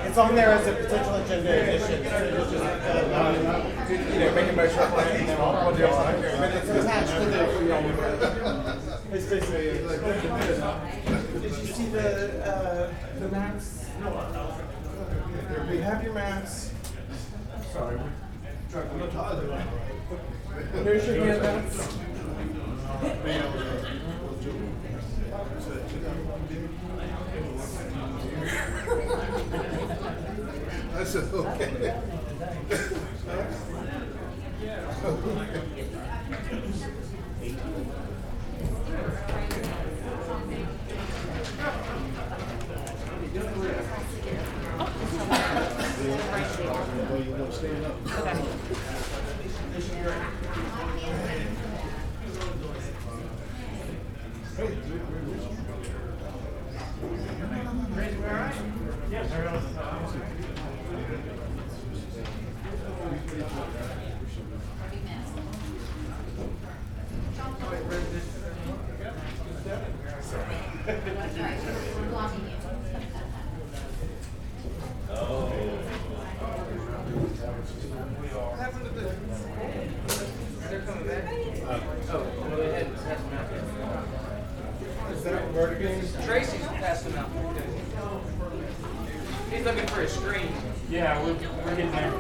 It's on there as a potential agenda addition. So just make a motion for it, and then I'll do it on here. But it's attached to the. It's basically. Did you see the maps? We have your maps. Sorry. There's your handouts. That's okay. Tracy's passed them out. He's looking for a screen. Yeah, we're getting there.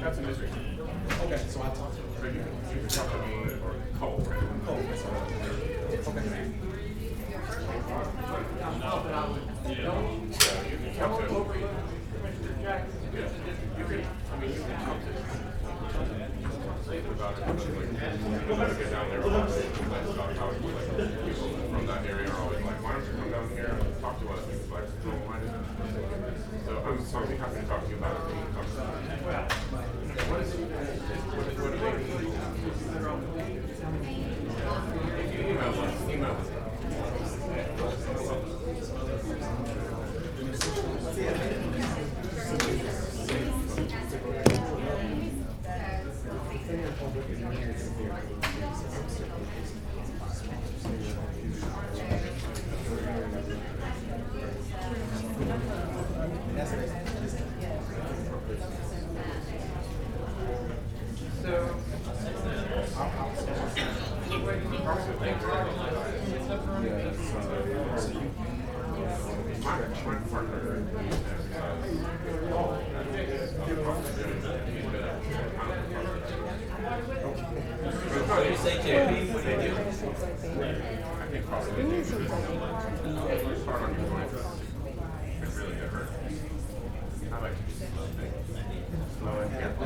That's a mystery. Okay, so I talked to him. So you can talk to me or Cole, right? Cool. Okay. Yeah, you can talk to yeah, you can, I mean, you can talk to about it. Like, you gotta get down there. Like, how people from that area are always like, why don't you come down here and talk to us? It's like, no, why didn't you? So I'm happy to talk to you about it. What is it? What do they need? If you email us. I think probably it's hard on your joints. It really get hurt. I like to do slow and careful.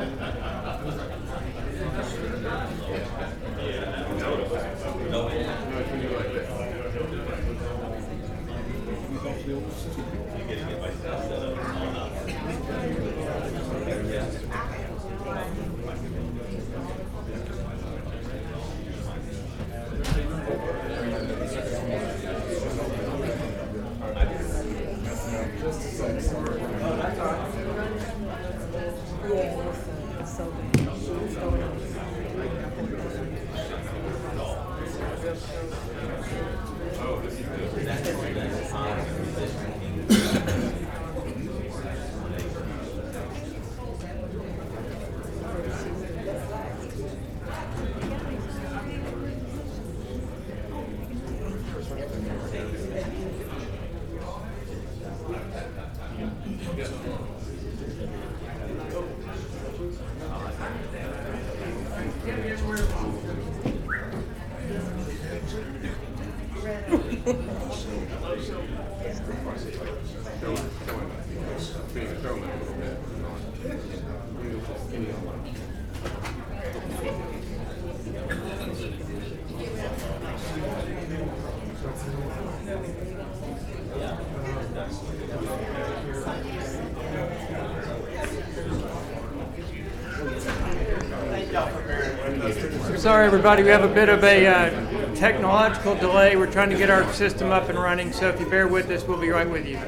No, it's when you like this. Sorry, everybody. We have a bit of a technological delay. We're trying to get our system up and running, so if you bear with us, we'll be right with you.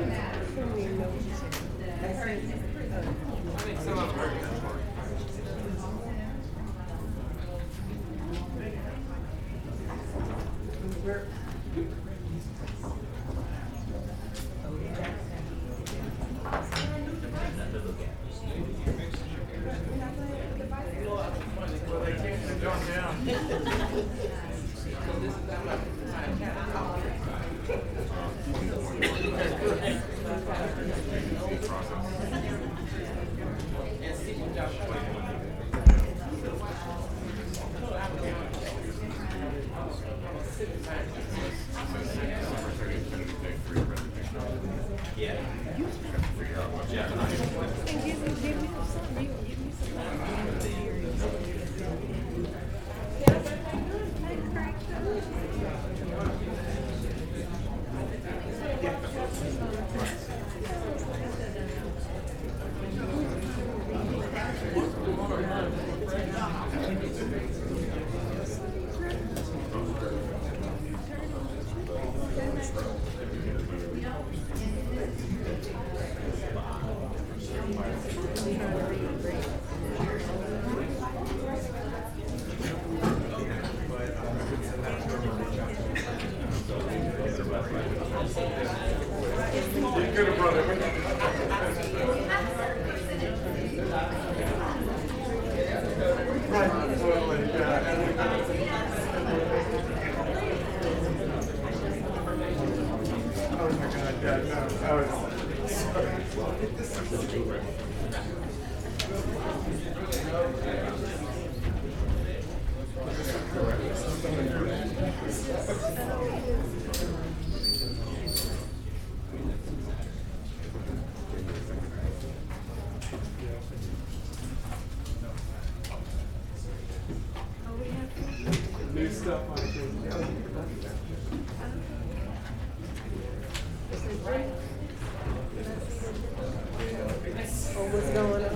What's going on?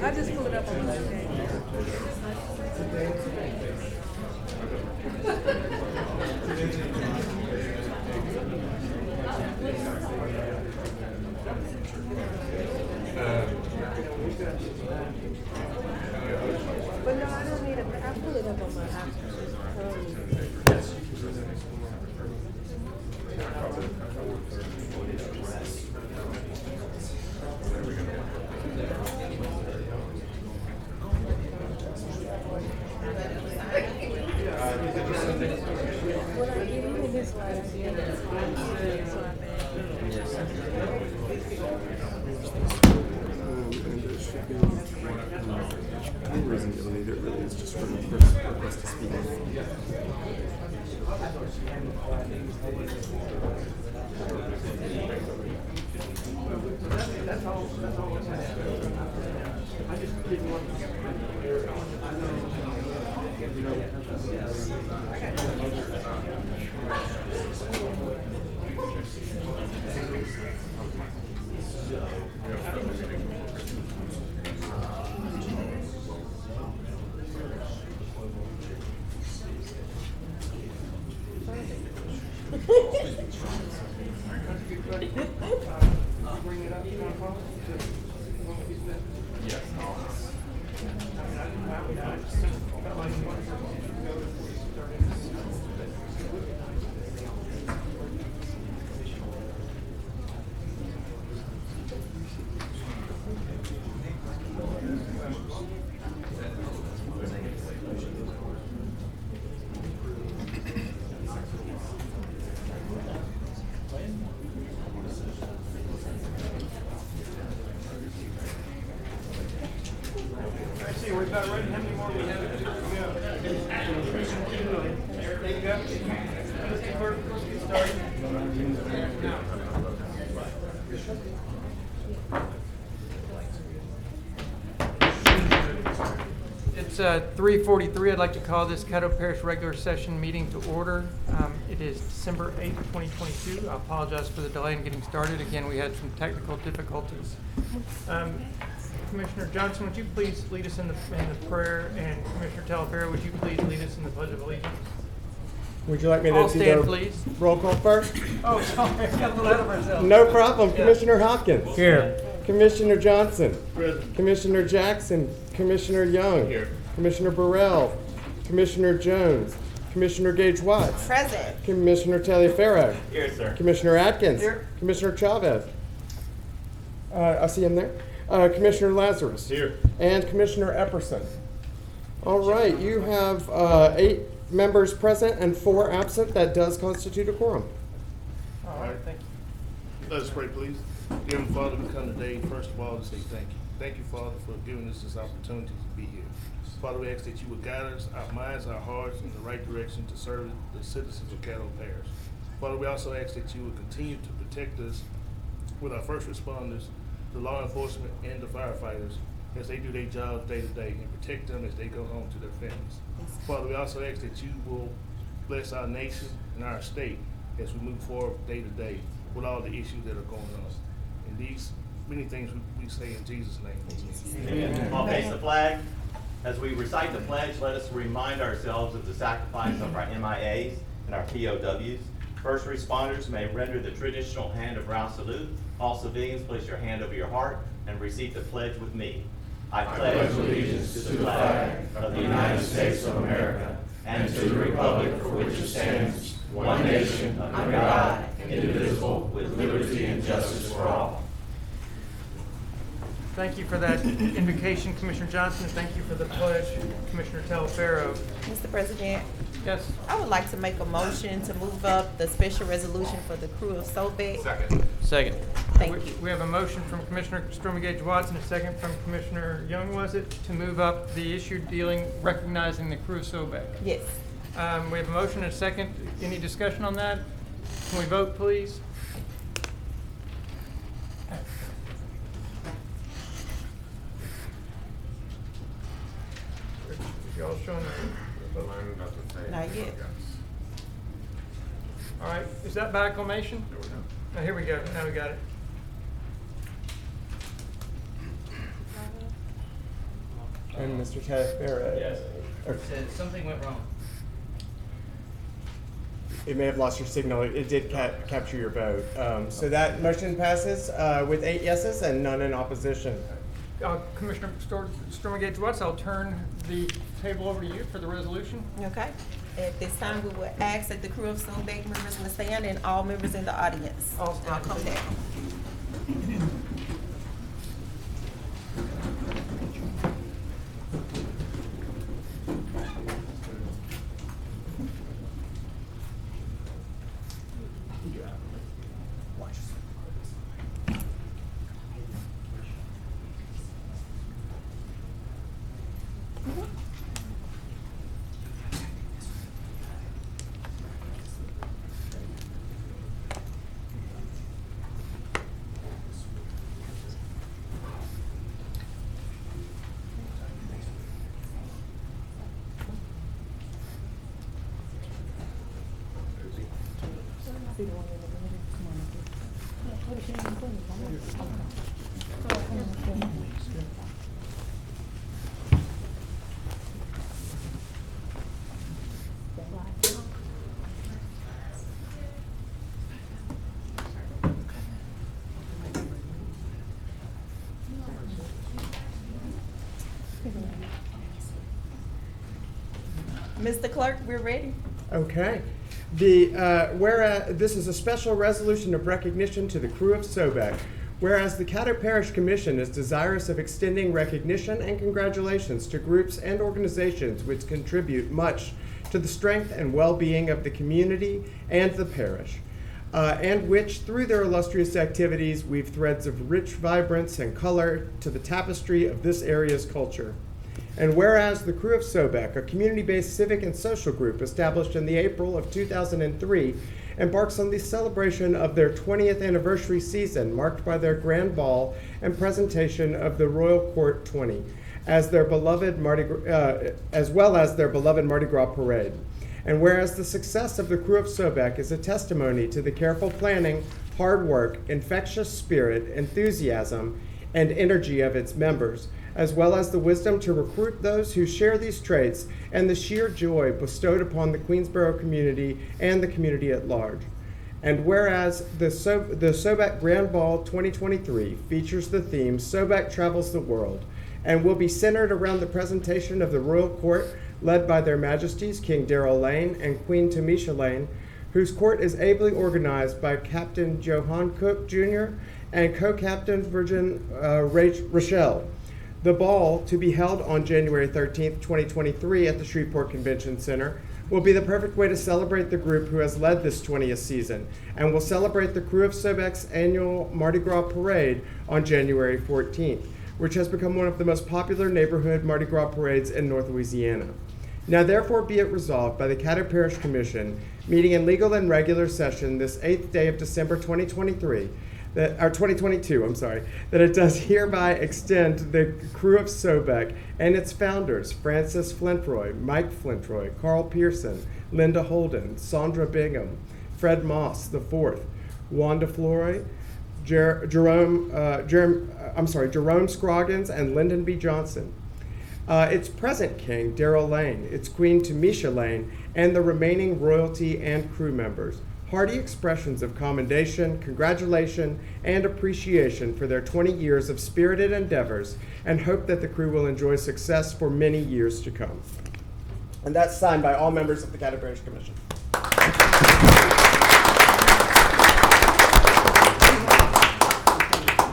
I just pulled it up on my phone. But no, I don't need it. I pull it up on my iPhone. When I get in this light, I get it. So I bet. the only reason you'll need it really is just for request to speak. We're about ready. How many more we have? There you go. Mr. Clerk, let's get started. It's 3:43. I'd like to call this Caddo Parish regular session meeting to order. It is December 8th, 2022. I apologize for the delay in getting started. Again, we had some technical difficulties. Commissioner Johnson, would you please lead us in the prayer, and Commissioner Talavera, would you please lead us in the Pledge of Allegiance? Would you like me to All do stand, the please. roll call first? Oh, sorry, I got a little ahead of ourselves. No problem. Commissioner Hopkins. Here. Commissioner Johnson. Present. Commissioner Jackson. Commissioner Young. Here. Commissioner Burrell. Commissioner Jones. Commissioner Gage Watts. Present. Commissioner Taliaferro. Here, sir. Commissioner Atkins. Here. Commissioner Chavez. I see him there. Commissioner Lazarus. Here. And Commissioner Epperson. All right, you have 8 members present and 4 absent. That does constitute a quorum. All right, thank you. Let us pray, please. Dear Heavenly Father, we come today, first of all, to say thank you. Thank you, Father, for giving us this opportunity to be here. Father, we ask that you would guide us, our minds, our hearts, in the right direction to serve the citizens of Caddo Parish. Father, we also ask that you would continue to protect us with our first responders, the law enforcement, and the firefighters as they do their jobs day to day, and protect them as they go home to their families. Father, we also ask that you will bless our nation and our state as we move forward day to day with all the issues that are going on. And these many things we say in Jesus' name. Amen. I'll face the flag. As we recite the pledge, let us remind ourselves of the sacrifice of our MIAs and our POWs. First responders may render the traditional hand of round salute. All civilians, place your hand over your heart and receive the pledge with me. I pledge allegiance to the flag of the United States of America and to the republic for which it stands, one nation, under God, indivisible, with liberty and justice for all. Thank you for that invocation, Commissioner Johnson. Thank you for the pledge, Commissioner Taliaferro. Mr. President, Yes. I would like to make a motion to move up the special resolution for the crew of Sobek. Second. Thank you. We have a motion from Commissioner Stormy-Gage Watts and a second from Commissioner Young, was it, to move up the issue recognizing the crew of Sobek. Yes. We have a motion and a second. Any discussion on that? Can we vote, please? Y'all showing the vote? Mine doesn't say. Not yet. All right, is that by acclamation? Oh, here we go. Now we got it. And Mr. Taliaferro. Yes. Said something went wrong. It may have lost your signal. It did capture your vote. So that motion passes with 8 yeses and none in opposition. Commissioner Stormy-Gage Watts, I'll turn the table over to you for the resolution. Okay. At this time, we will ask that the crew of Sobek members will stand and all members in the audience. All stand. I'll come down. Mr. Clerk, we're ready. Okay. Whereas this is a special resolution of recognition to the crew of Sobek. Whereas the Caddo Parish Commission is desirous of extending recognition and congratulations to groups and organizations which contribute much to the strength and well-being of the community and the parish, and which, through their illustrious activities, weave threads of rich vibrance and color to the tapestry of this area's culture. And whereas the crew of Sobek, a community-based civic and social group established in the April of 2003, embarks on the celebration of their 20th anniversary season, marked by their grand ball and presentation of the Royal Court 20, as their beloved as well as their beloved Mardi Gras parade. And whereas the success of the crew of Sobek is a testimony to the careful planning, hard work, infectious spirit, enthusiasm, and energy of its members, as well as the wisdom to recruit those who share these traits and the sheer joy bestowed upon the Queensboro community and the community at large. And whereas the Sobek Grand Ball 2023 features the theme Sobek Travels the World and will be centered around the presentation of the Royal Court led by their Majesties King Darrell Lane and Queen Tamisha Lane, whose court is ably organized by Captain Johann Cook Jr. and Co-Captain Virgin Rochelle. The ball, to be held on January 13th, 2023 at the Shreveport Convention Center, will be the perfect way to celebrate the group who has led this 20th season, and will celebrate the crew of Sobek's annual Mardi Gras parade on January 14th, which has become one of the most popular neighborhood Mardi Gras parades in North Louisiana. Now therefore be it resolved by the Caddo Parish Commission, meeting in legal and regular session this 8th day of December 2022, that it does hereby extend the crew of Sobek and its founders, Francis Flintroy, Mike Flintroy, Carl Pearson, Linda Holden, Sandra Bingham, Fred Moss IV, Wanda Flory, Jerome Scroggins, and Lyndon B. Johnson. Its present king, Darrell Lane, its queen, Tamisha Lane, and the remaining royalty and crew members. Hearty expressions of commendation, congratulation, and appreciation for their 20 years of spirited endeavors, and hope that the crew will enjoy success for many years to come. And that's signed by all members of the Caddo Parish Commission.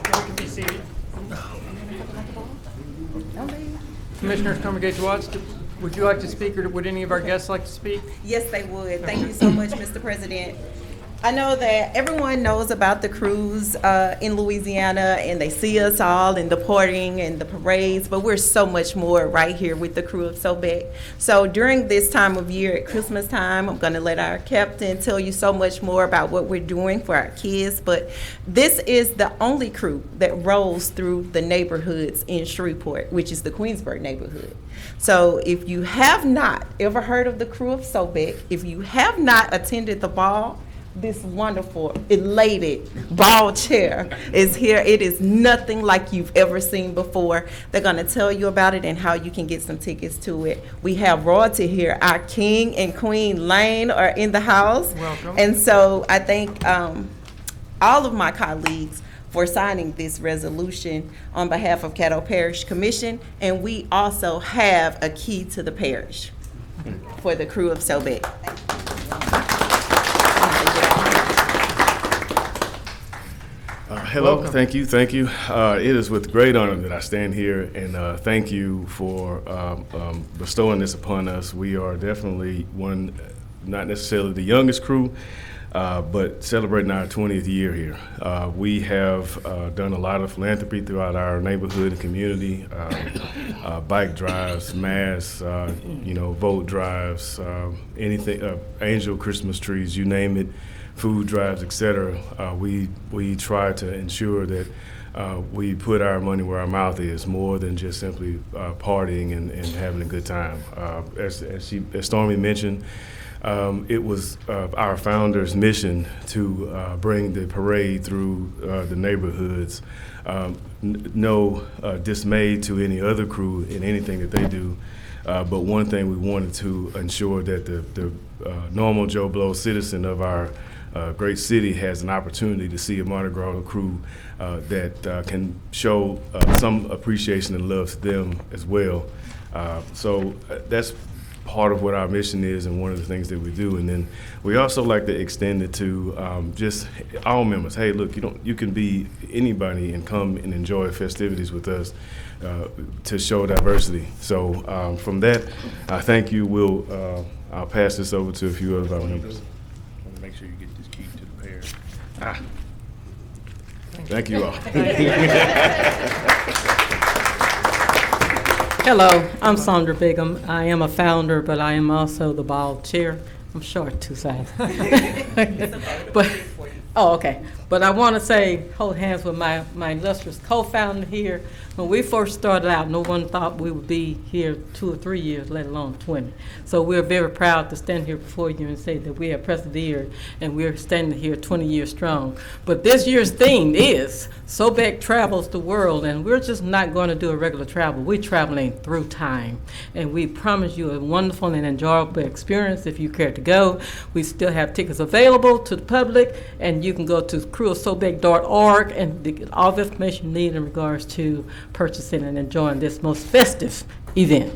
We can be seated. Commissioners, congregate to watch. Would you like to speak, or would any of our guests like to speak? Yes, they would. Thank you so much, Mr. President. I know that everyone knows about the cruise in Louisiana, and they see us all in the partying and the parades, but we're so much more right here with the crew of Sobek. So during this time of year at Christmas time, I'm going to let our captain tell you so much more about what we're doing for our kids, but this is the only crew that rolls through the neighborhoods in Shreveport, which is the Queensboro neighborhood. So if you have not ever heard of the crew of Sobek, if you have not attended the ball, this wonderful, elated ball chair is here. It is nothing like you've ever seen before. They're going to tell you about it and how you can get some tickets to it. We have royalty here. Our King and Queen Lane are in the house. Welcome. And so I thank all of my colleagues for signing this resolution on behalf of Caddo Parish Commission. And we also have a key to the parish for the crew of Sobek. Hello, Welcome. thank you. It is with great honor that I stand here and thank you for bestowing this upon us. We are definitely one, not necessarily the youngest crew, but celebrating our 20th year here. We have done a lot of philanthropy throughout our neighborhood and community, bike drives, mass, vote drives, anything, angel Christmas trees, you name it. Food drives, etc. We try to ensure that we put our money where our mouth is, more than just simply partying and having a good time. As Stormy mentioned, it was our founder's mission to bring the parade through the neighborhoods. No dismay to any other crew in anything that they do, but one thing we wanted to ensure that the normal Joe Blow citizen of our great city has an opportunity to see a Mardi Gras crew that can show some appreciation and love to them as well. So that's part of what our mission is and one of the things that we do. And then we also like to extend it to just all members. Hey, look, you can be anybody and come and enjoy festivities with us to show diversity. So from that, I thank you. I'll pass this over to a few of our members. I want to make sure you get this key to the parish. Thank you all. Hello, I'm Sandra Bigham. I am a founder, but I am also the bald chair. I'm short too, sides. Okay. But I want to say, hold hands with my illustrious co-founder here. When we first started out, no one thought we would be here 2 or 3 years, let alone 20. So we're very proud to stand here before you and say that we have persevered and we're standing here 20 years strong. But this year's theme is Sobek travels the world, and we're just not going to do a regular travel. We're traveling through time, and we promise you a wonderful and enjoyable experience if you care to go. We still have tickets available to the public, and you can go to crewofsobek.org and get all the information you need in regards to purchasing and enjoying this most festive event.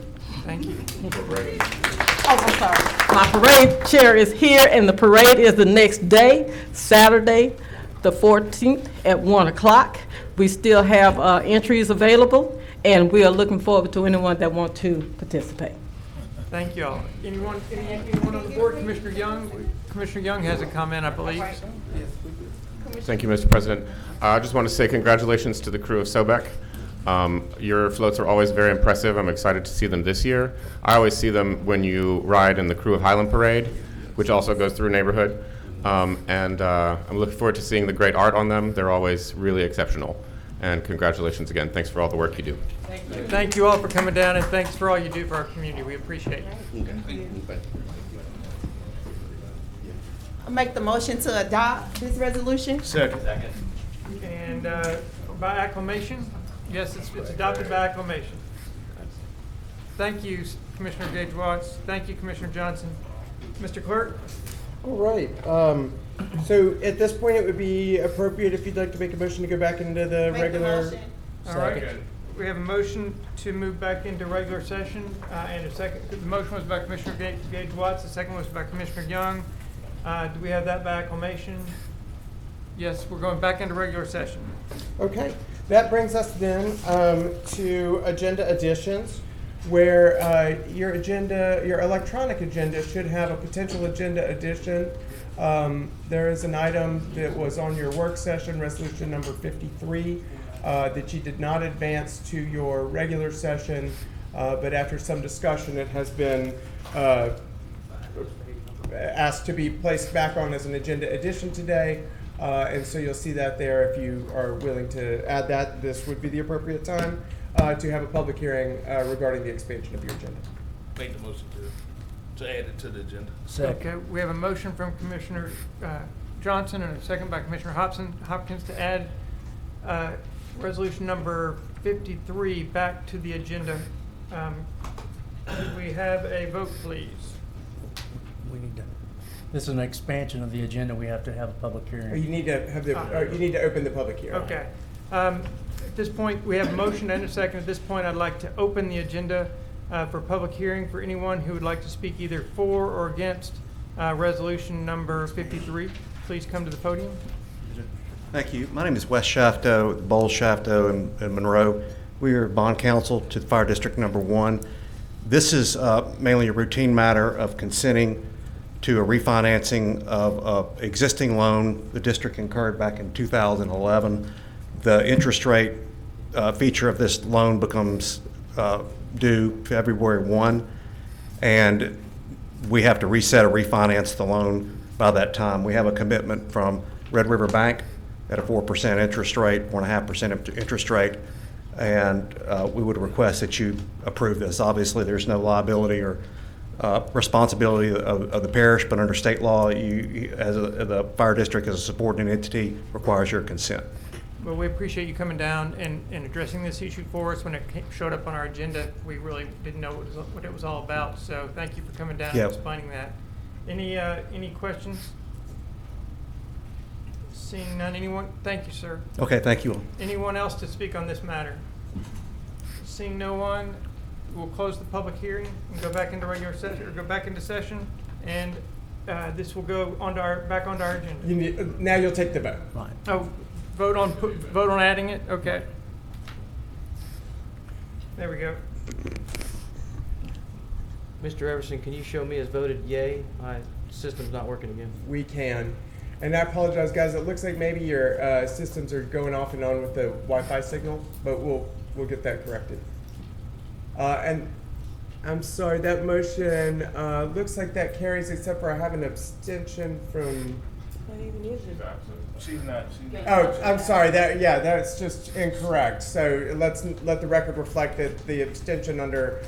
Thank you. Oh, I'm sorry. My parade chair is here, and the parade is the next day, Saturday, the 14th at 1 o'clock. We still have entries available, and we are looking forward to anyone that wants to participate. Thank you all. Anyone on the board? Commissioner Young? Commissioner Young has a comment, I believe. Thank you, Mr. President. I just want to say congratulations to the crew of Sobek. Your floats are always very impressive. I'm excited to see them this year. I always see them when you ride in the crew of Highland Parade, which also goes through a neighborhood. And I'm looking forward to seeing the great art on them. They're always really exceptional. And congratulations again. Thanks for all the work you do. Thank you all for coming down, and thanks for all you do for our community. We appreciate it. I'll make the motion to adopt this resolution. Second. And by acclamation? Yes, it's adopted by acclamation. Thank you, Commissioner Gage Watts. Thank you, Commissioner Johnson. Mr. Clerk? All right. So at this point, it would be appropriate if you'd like to make a motion to go back into the Make the regular. motion. All right. We have a motion to move back into regular session, and a second. The motion was by Commissioner Gage Watts. The second was by Commissioner Young. Do we have that by acclamation? Yes, we're going back into regular session. Okay. That brings us then to agenda additions, where your electronic agenda should have a potential agenda addition. There is an item that was on your work session, resolution number 53, that you did not advance to your regular session, but after some discussion, it has been asked to be placed back on as an agenda addition today. And so you'll see that there. If you are willing to add that, this would be the appropriate time to have a public hearing regarding the expansion of your agenda. Make the motion to add it to the agenda. Okay, we have a motion from Commissioner Johnson and a second by Commissioner Hopkins to add resolution number 53 back to the agenda. Could we have a vote, please? We need to, this is an expansion of the agenda. We have to have a public hearing. You need to have you need to open the public hearing. Okay. At this point, we have a motion and a second. At this point, I'd like to open the agenda for public hearing for anyone who would like to speak either for or against resolution number 53. Please come to the podium. Thank you. My name is Wes Shafto, Bowles Shafto in Monroe. We are bond counsel to the Fire District Number 1. This is mainly a routine matter of consenting to a refinancing of an existing loan the district incurred back in 2011. The interest rate feature of this loan becomes due February 1, and we have to reset or refinance the loan by that time. We have a commitment from Red River Bank at a 4% interest rate, 1.5% interest rate, and we would request that you approve this. Obviously, there's no liability or responsibility of the parish, but under state law, the fire district as a subordinate entity requires your consent. Well, we appreciate you coming down and addressing this issue for us. When it showed up on our agenda, we really didn't know what it was all about. So thank you for coming down and explaining that. Any questions? Seeing none, anyone? Thank you, sir. Okay, thank you. Anyone else to speak on this matter? Seeing no one, we'll close the public hearing and go back into regular session, or go back into session, and this will go back onto our agenda. Now you'll take the vote. Right. Oh, vote on adding it? Okay. There we go. Mr. Everson, can you show me as voted yay? My system's not working again. We can. And I apologize, guys. It looks like maybe your systems are going off and on with the Wi-Fi signal, but we'll get that corrected. And I'm sorry, that motion looks like that carries, except for I have an abstention from. What even is it? She's not. Oh, I'm sorry. That's just incorrect. So let's let the record reflect that the abstention under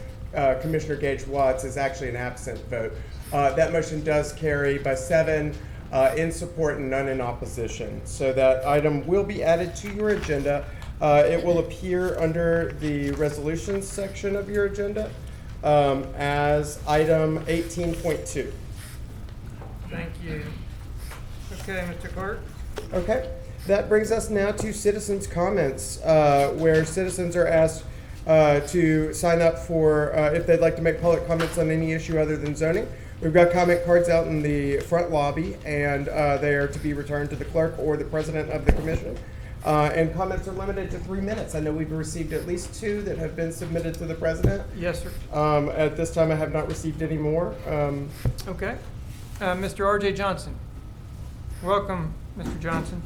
Commissioner Gage Watts is actually an absent vote. That motion does carry by 7 in support and none in opposition. So that item will be added to your agenda. It will appear under the resolutions section of your agenda as item 18.2. Thank you. Okay, Mr. Clerk. Okay, that brings us now to citizens' comments, where citizens are asked to sign up for if they'd like to make public comments on any issue other than zoning. We've got comment cards out in the front lobby, and they are to be returned to the clerk or the president of the commission. And comments are limited to 3 minutes. I know we've received at least 2 that have been submitted to the president. Yes, sir. At this time, I have not received any more. Okay. Mr. R.J. Johnson. Welcome, Mr. Johnson.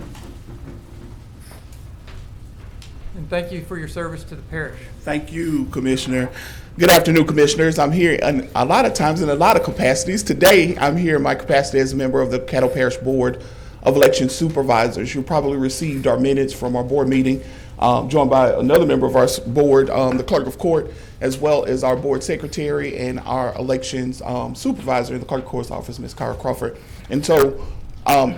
And thank you for your service to the parish. Thank you, Commissioner. Good afternoon, Commissioners. I'm here a lot of times in a lot of capacities. Today, I'm here in my capacity as a member of the Caddo Parish Board of Election Supervisors. You probably received our minutes from our board meeting, joined by another member of our board, the Clerk of Court, as well as our board secretary and our elections supervisor in the Clerk of Court's office, Ms. Kara Crawford. And so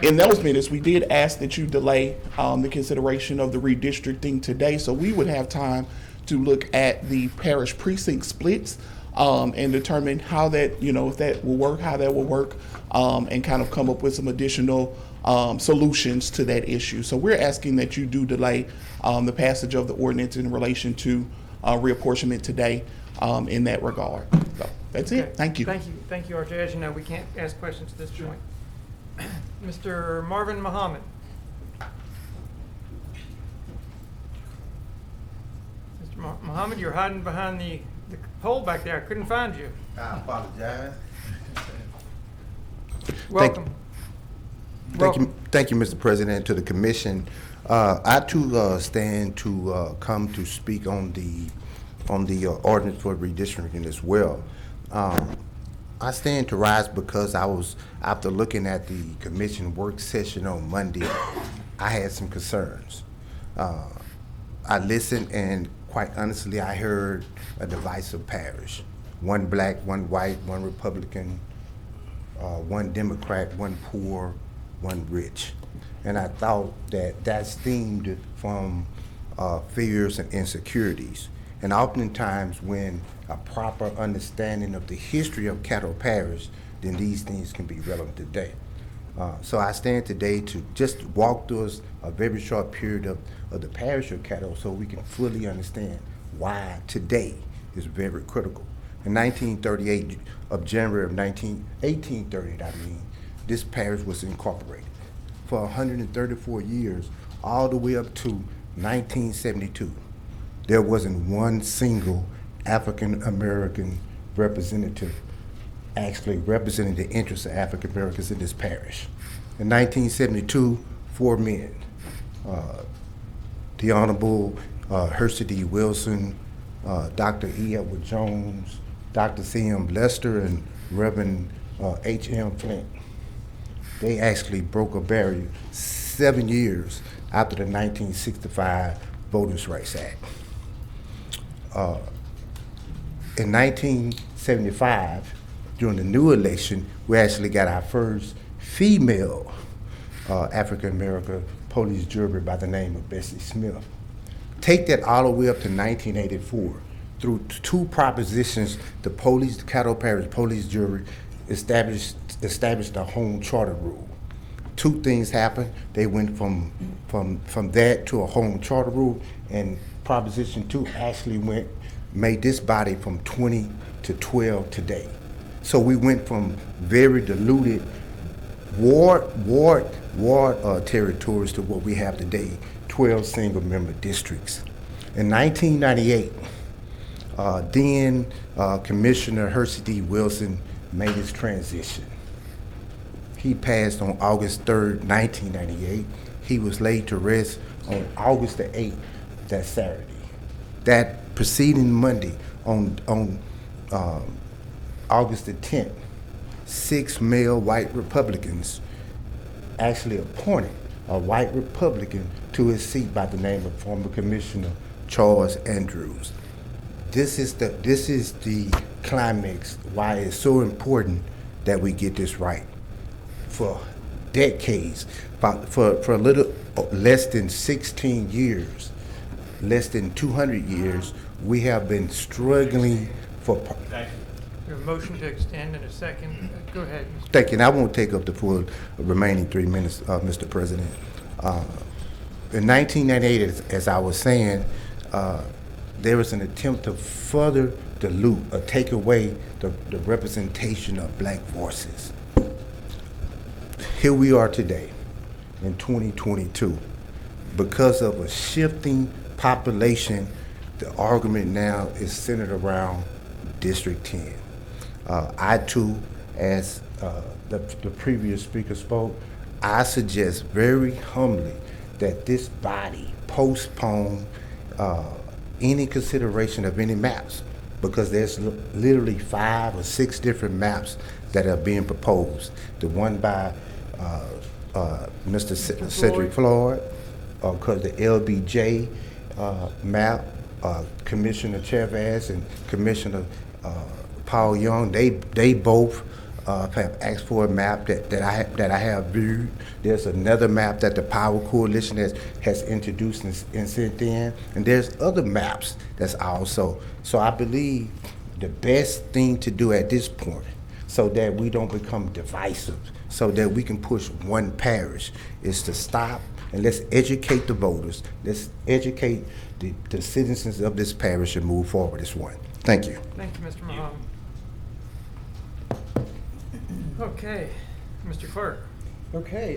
in those minutes, we did ask that you delay the consideration of the redistricting today, so we would have time to look at the parish precinct splits and determine how that, if that will work, how that will work, and kind of come up with some additional solutions to that issue. So we're asking that you do delay the passage of the ordinance in relation to reapportionment today in that regard. So that's it. Thank you. Thank you, RJ. As you know, we can't ask questions at this point. Mr. Marvin Muhammad. Mr. Muhammad, you're hiding behind the pole back there. I couldn't find you. I apologize. Welcome. Thank you, Mr. President, to the commission. I too stand to come to speak on the ordinance for redistricting as well. I stand to rise because after looking at the commission work session on Monday, I had some concerns. I listened, and quite honestly, I heard a divisive parish. One black, one white, one Republican, one Democrat, one poor, one rich. And I thought that stemmed from fears and insecurities. And oftentimes when a proper understanding of the history of Caddo Parish, then these things can be relevant today. So I stand today to just walk through a very short period of the parish of Caddo so we can fully understand why today is very critical. In 1938, of January of 1830, this parish was incorporated. For 134 years, all the way up to 1972, there wasn't one single African American representative actually representing the interests of African Americans in this parish. In 1972, 4 men, the Honorable Hersey D. Wilson, Dr. E. Edward Jones, Dr. C.M. Lester, and Reverend H.M. Flint. They actually broke a barrier 7 years after the 1965 Voters' Rights Act. In 1975, during the new election, we actually got our first female African-American police jury by the name of Bessie Smith. Take that all the way up to 1984. Through 2 propositions, the Caddo Parish police jury established a home charter rule. 2 things happened. They went from that to a home charter rule, and Proposition 2 actually went made this body from 20 to 12 today. So we went from very diluted ward territories to what we have today, 12 single-member districts. In 1998, then Commissioner Hersey D. Wilson made his transition. He passed on August 3rd, 1998. He was laid to rest on August the 8th, that Saturday. That preceding Monday, on August the 10th, 6 male white Republicans actually appointed a white Republican to his seat by the name of former Commissioner Charles Andrews. This is the climax why it's so important that we get this right. For decades, for a little less than 16 years, less than 200 years, we have been struggling for. Your motion to extend in a second. Go ahead. Thank you. And I won't take up the full remaining 3 minutes, Mr. President. In 1998, as I was saying, there was an attempt to further dilute or take away the representation of black voices. Here we are today in 2022. Because of a shifting population, the argument now is centered around District 10. I too, as the previous speaker spoke, I suggest very humbly that this body postpone any consideration of any maps, because there's literally 5 or 6 different maps that are being proposed. The one by Mr. Cedric Floyd, because the LBJ map, Commissioner Chavez and Commissioner Paul Young, they both have asked for a map that I have viewed. There's another map that the Power Coalition has introduced and sent in, and there's other maps that's also. So I believe the best thing to do at this point, so that we don't become divisive, so that we can push one parish, is to stop and let's educate the voters. Let's educate the citizens of this parish and move forward as one. Thank you. Thank you, Mr. Muhammad. Okay, Mr. Clerk. Okay,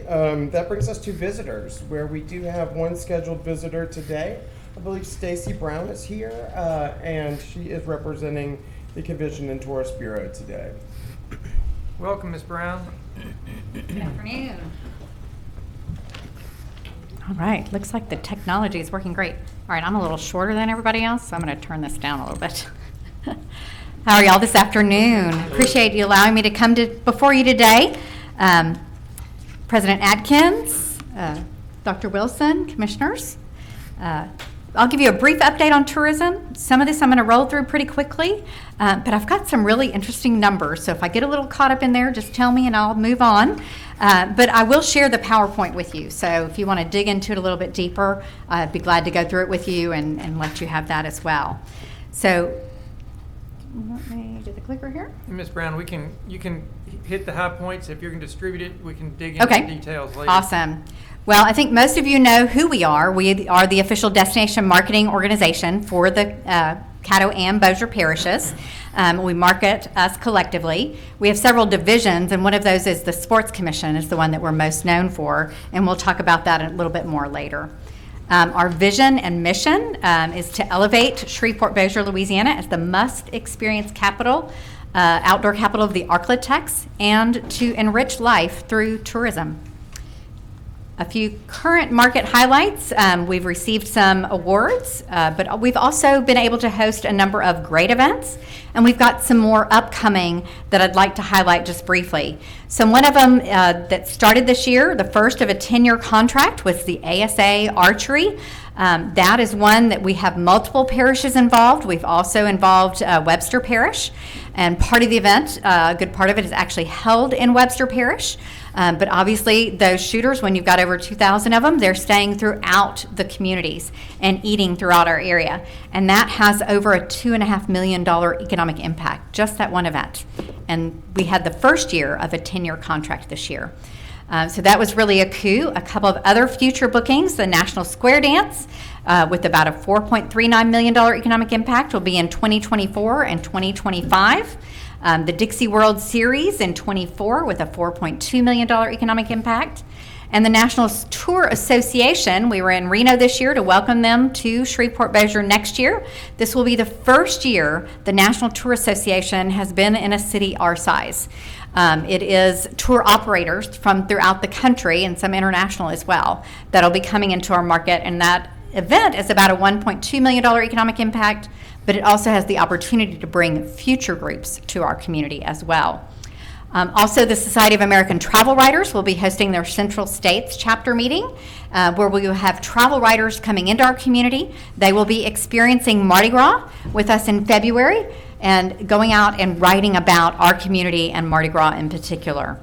that brings us to visitors, where we do have one scheduled visitor today. I believe Stacy Brown is here, and she is representing the Convention and Tourist Bureau today. Welcome, Ms. Brown. Good afternoon. All right, looks like the technology is working great. All right, I'm a little shorter than everybody else, so I'm going to turn this down a little bit. How are y'all this afternoon? Appreciate you allowing me to come before you today. President Atkins, Dr. Wilson, commissioners. I'll give you a brief update on tourism. Some of this I'm going to roll through pretty quickly, but I've got some really interesting numbers. So if I get a little caught up in there, just tell me and I'll move on. But I will share the PowerPoint with you. So if you want to dig into it a little bit deeper, I'd be glad to go through it with you and let you have that as well. So let me get the clicker here. Ms. Brown, you can hit the high points. If you can distribute it, we can dig into the details later. Awesome. Well, I think most of you know who we are. We are the official destination marketing organization for the Caddo and Bossier parishes. We market us collectively. We have several divisions, and one of those is the Sports Commission is the one that we're most known for, and we'll talk about that a little bit more later. Our vision and mission is to elevate Shreveport-Bossier, Louisiana as the must-experience capital, outdoor capital of the Arklatex, and to enrich life through tourism. A few current market highlights. We've received some awards, but we've also been able to host a number of great events, and we've got some more upcoming that I'd like to highlight just briefly. So one of them that started this year, the first of a 10-year contract, was the ASA Archery. That is one that we have multiple parishes involved. We've also involved Webster Parish, and part of the event, a good part of it, is actually held in Webster Parish. But obviously, those shooters, when you've got over 2,000 of them, they're staying throughout the communities and eating throughout our area. And that has over a $2.5 million economic impact, just that one event. And we had the first year of a 10-year contract this year. So that was really a coup. A couple of other future bookings, the National Square Dance, with about a $4.39 million economic impact, will be in 2024 and 2025. The Dixie World Series in 24 with a $4.2 million economic impact. And the National Tour Association, we were in Reno this year to welcome them to Shreveport-Bossier next year. This will be the first year the National Tour Association has been in a city our size. It is tour operators from throughout the country and some international as well that'll be coming into our market, and that event is about a $1.2 million economic impact, but it also has the opportunity to bring future groups to our community as well. Also, the Society of American Travel Writers will be hosting their Central States chapter meeting, where we will have travel writers coming into our community. They will be experiencing Mardi Gras with us in February and going out and writing about our community and Mardi Gras in particular.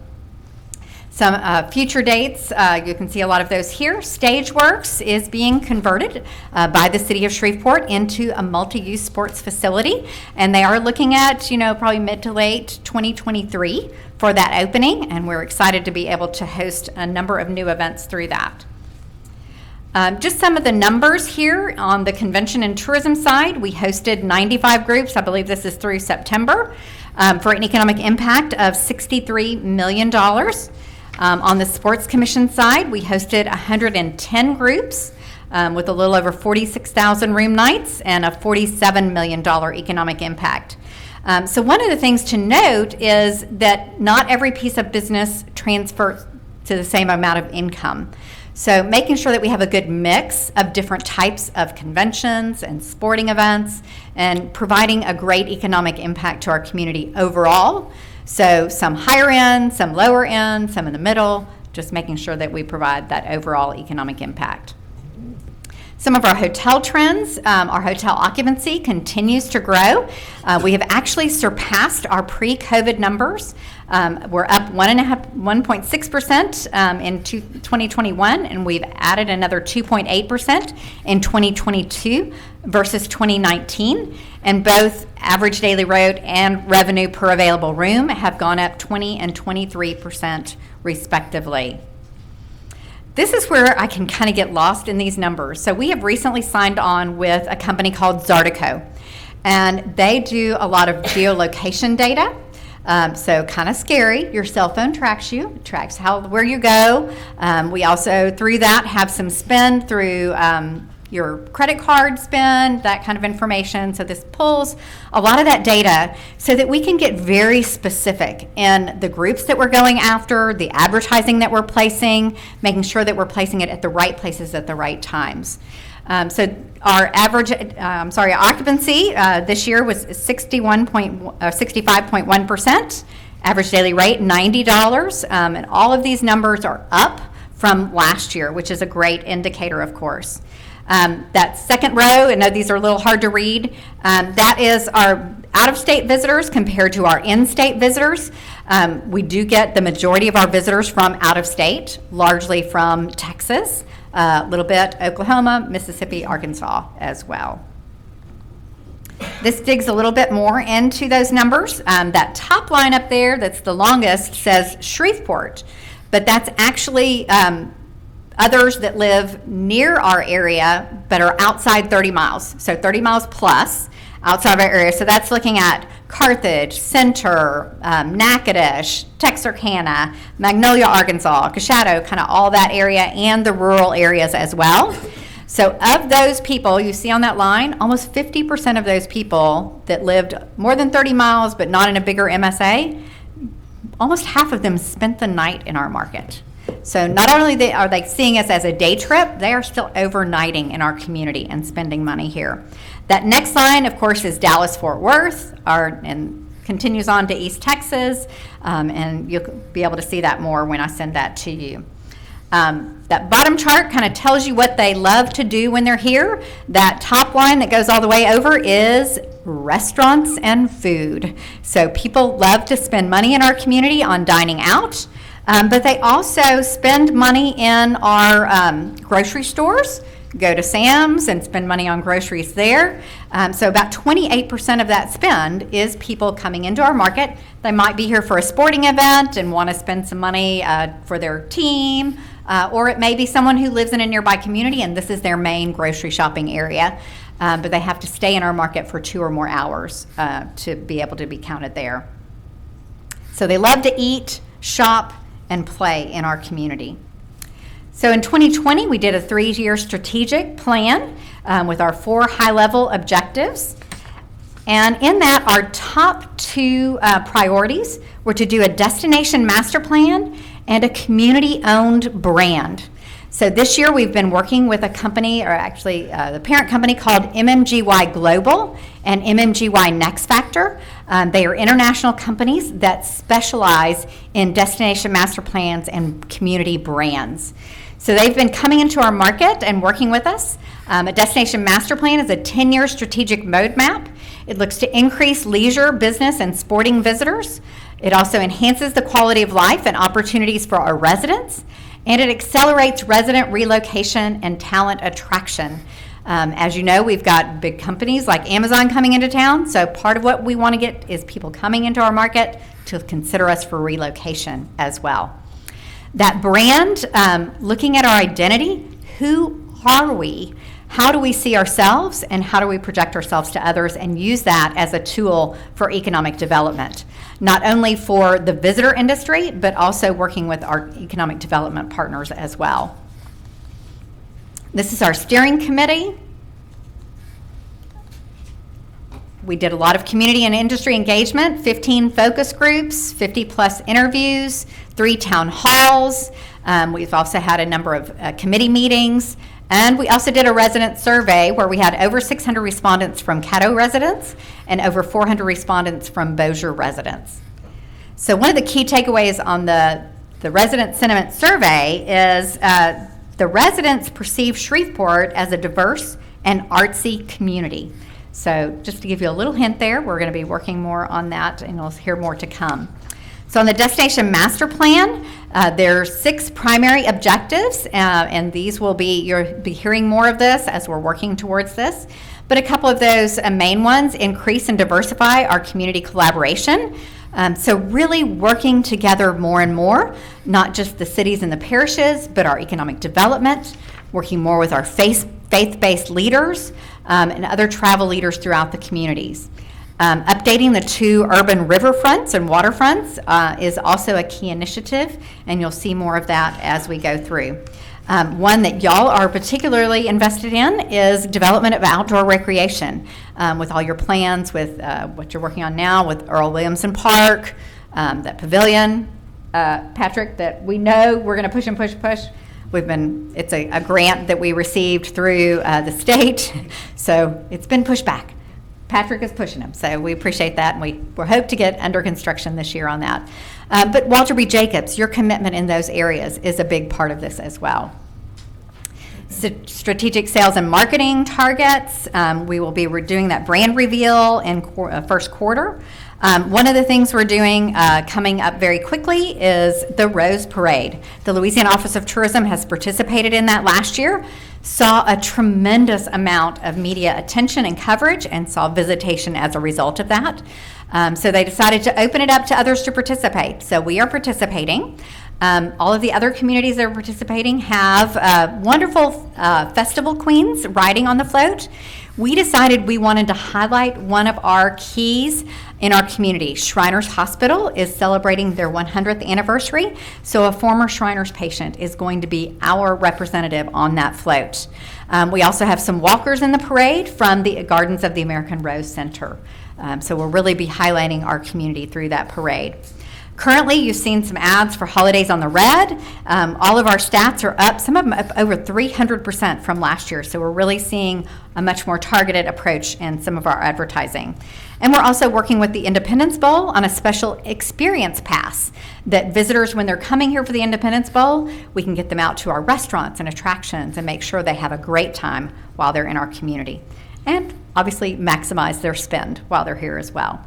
Some future dates, you can see a lot of those here. Stageworks is being converted by the city of Shreveport into a multi-use sports facility, and they are looking at, probably mid to late 2023 for that opening, and we're excited to be able to host a number of new events through that. Just some of the numbers here on the convention and tourism side. We hosted 95 groups, I believe this is through September, for an economic impact of $63 million. On the Sports Commission side, we hosted 110 groups with a little over 46,000 room nights and a $47 million economic impact. So one of the things to note is that not every piece of business transfers to the same amount of income. So making sure that we have a good mix of different types of conventions and sporting events and providing a great economic impact to our community overall. So some higher end, some lower end, some in the middle, just making sure that we provide that overall economic impact. Some of our hotel trends, our hotel occupancy continues to grow. We have actually surpassed our pre-COVID numbers. We're up 1.6% in 2021, and we've added another 2.8% in 2022 versus 2019. And both average daily rate and revenue per available room have gone up 20 and 23% respectively. This is where I can kind of get lost in these numbers. So we have recently signed on with a company called Zartico, and they do a lot of geolocation data. So kind of scary. Your cell phone tracks you, tracks where you go. We also, through that, have some spend through your credit card spend, that kind of information. So this pulls a lot of that data so that we can get very specific in the groups that we're going after, the advertising that we're placing, making sure that we're placing it at the right places at the right times. So our average, occupancy this year was 65.1%, average daily rate $90, and all of these numbers are up from last year, which is a great indicator, of course. That second row, I know these are a little hard to read, that is our out-of-state visitors compared to our in-state visitors. We do get the majority of our visitors from out-of-state, largely from Texas, a little bit Oklahoma, Mississippi, Arkansas as well. This digs a little bit more into those numbers. That top line up there, that's the longest, says Shreveport, but that's actually others that live near our area but are outside 30 miles. So 30 miles plus outside of our area. So that's looking at Carthage, Center, Natchitoches, Texarkana, Magnolia, Arkansas, Caddo, kind of all that area, and the rural areas as well. So of those people you see on that line, almost 50% of those people that lived more than 30 miles but not in a bigger MSA, almost half of them spent the night in our market. So not only are they seeing us as a day trip, they are still overnighting in our community and spending money here. That next line, of course, is Dallas-Fort Worth, and continues on to East Texas, and you'll be able to see that more when I send that to you. That bottom chart kind of tells you what they love to do when they're here. That top line that goes all the way over is restaurants and food. So people love to spend money in our community on dining out. But they also spend money in our grocery stores, go to Sam's and spend money on groceries there. So about 28% of that spend is people coming into our market. They might be here for a sporting event and want to spend some money for their team, or it may be someone who lives in a nearby community and this is their main grocery shopping area. But they have to stay in our market for 2 or more hours to be able to be counted there. So they love to eat, shop, and play in our community. So in 2020, we did a 3-year strategic plan with our 4 high-level objectives. And in that, our top 2 priorities were to do a destination master plan and a community-owned brand. So this year we've been working with a company, or actually the parent company called MMGY Global and MMGY Next Factor. They are international companies that specialize in destination master plans and community brands. So they've been coming into our market and working with us. A destination master plan is a 10-year strategic roadmap. It looks to increase leisure, business, and sporting visitors. It also enhances the quality of life and opportunities for our residents. And it accelerates resident relocation and talent attraction. As you know, we've got big companies like Amazon coming into town, so part of what we want to get is people coming into our market to consider us for relocation as well. That brand, looking at our identity, who are we? How do we see ourselves, and how do we project ourselves to others and use that as a tool for economic development? Not only for the visitor industry, but also working with our economic development partners as well. This is our steering committee. We did a lot of community and industry engagement, 15 focus groups, 50 plus interviews, 3 town halls. We've also had a number of committee meetings. And we also did a resident survey where we had over 600 respondents from Caddo residents and over 400 respondents from Bossier residents. So one of the key takeaways on the resident sentiment survey is the residents perceive Shreveport as a diverse and artsy community. So just to give you a little hint there, we're going to be working more on that, and you'll hear more to come. So on the Destination Master Plan, there are 6 primary objectives, and these will be, you'll be hearing more of this as we're working towards this. But a couple of those main ones: increase and diversify our community collaboration. So really working together more and more, not just the cities and the parishes, but our economic development, working more with our faith-based leaders and other travel leaders throughout the communities. Updating the 2 urban riverfronts and waterfronts is also a key initiative, and you'll see more of that as we go through. One that y'all are particularly invested in is development of outdoor recreation, with all your plans, with what you're working on now with Earl Williamson Park, that pavilion, Patrick, that we know we're going to push and push. It's a grant that we received through the state, so it's been pushed back. Patrick is pushing them, so we appreciate that, and we hope to get under construction this year on that. But Walter B. Jacobs, your commitment in those areas is a big part of this as well. Strategic sales and marketing targets, we will be doing that brand reveal in first quarter. One of the things we're doing coming up very quickly is the Rose Parade. The Louisiana Office of Tourism has participated in that last year, saw a tremendous amount of media attention and coverage, and saw visitation as a result of that. So they decided to open it up to others to participate. So we are participating. All of the other communities that are participating have wonderful festival queens riding on the float. We decided we wanted to highlight one of our keys in our community. Shriners Hospital is celebrating their 100th anniversary, so a former Shriners patient is going to be our representative on that float. We also have some walkers in the parade from the Gardens of the American Rose Center. So we'll really be highlighting our community through that parade. Currently, you've seen some ads for Holidays on the Red. All of our stats are up, some of them up over 300% from last year. So we're really seeing a much more targeted approach in some of our advertising. And we're also working with the Independence Bowl on a special experience pass that visitors, when they're coming here for the Independence Bowl, we can get them out to our restaurants and attractions and make sure they have a great time while they're in our community. And obviously maximize their spend while they're here as well.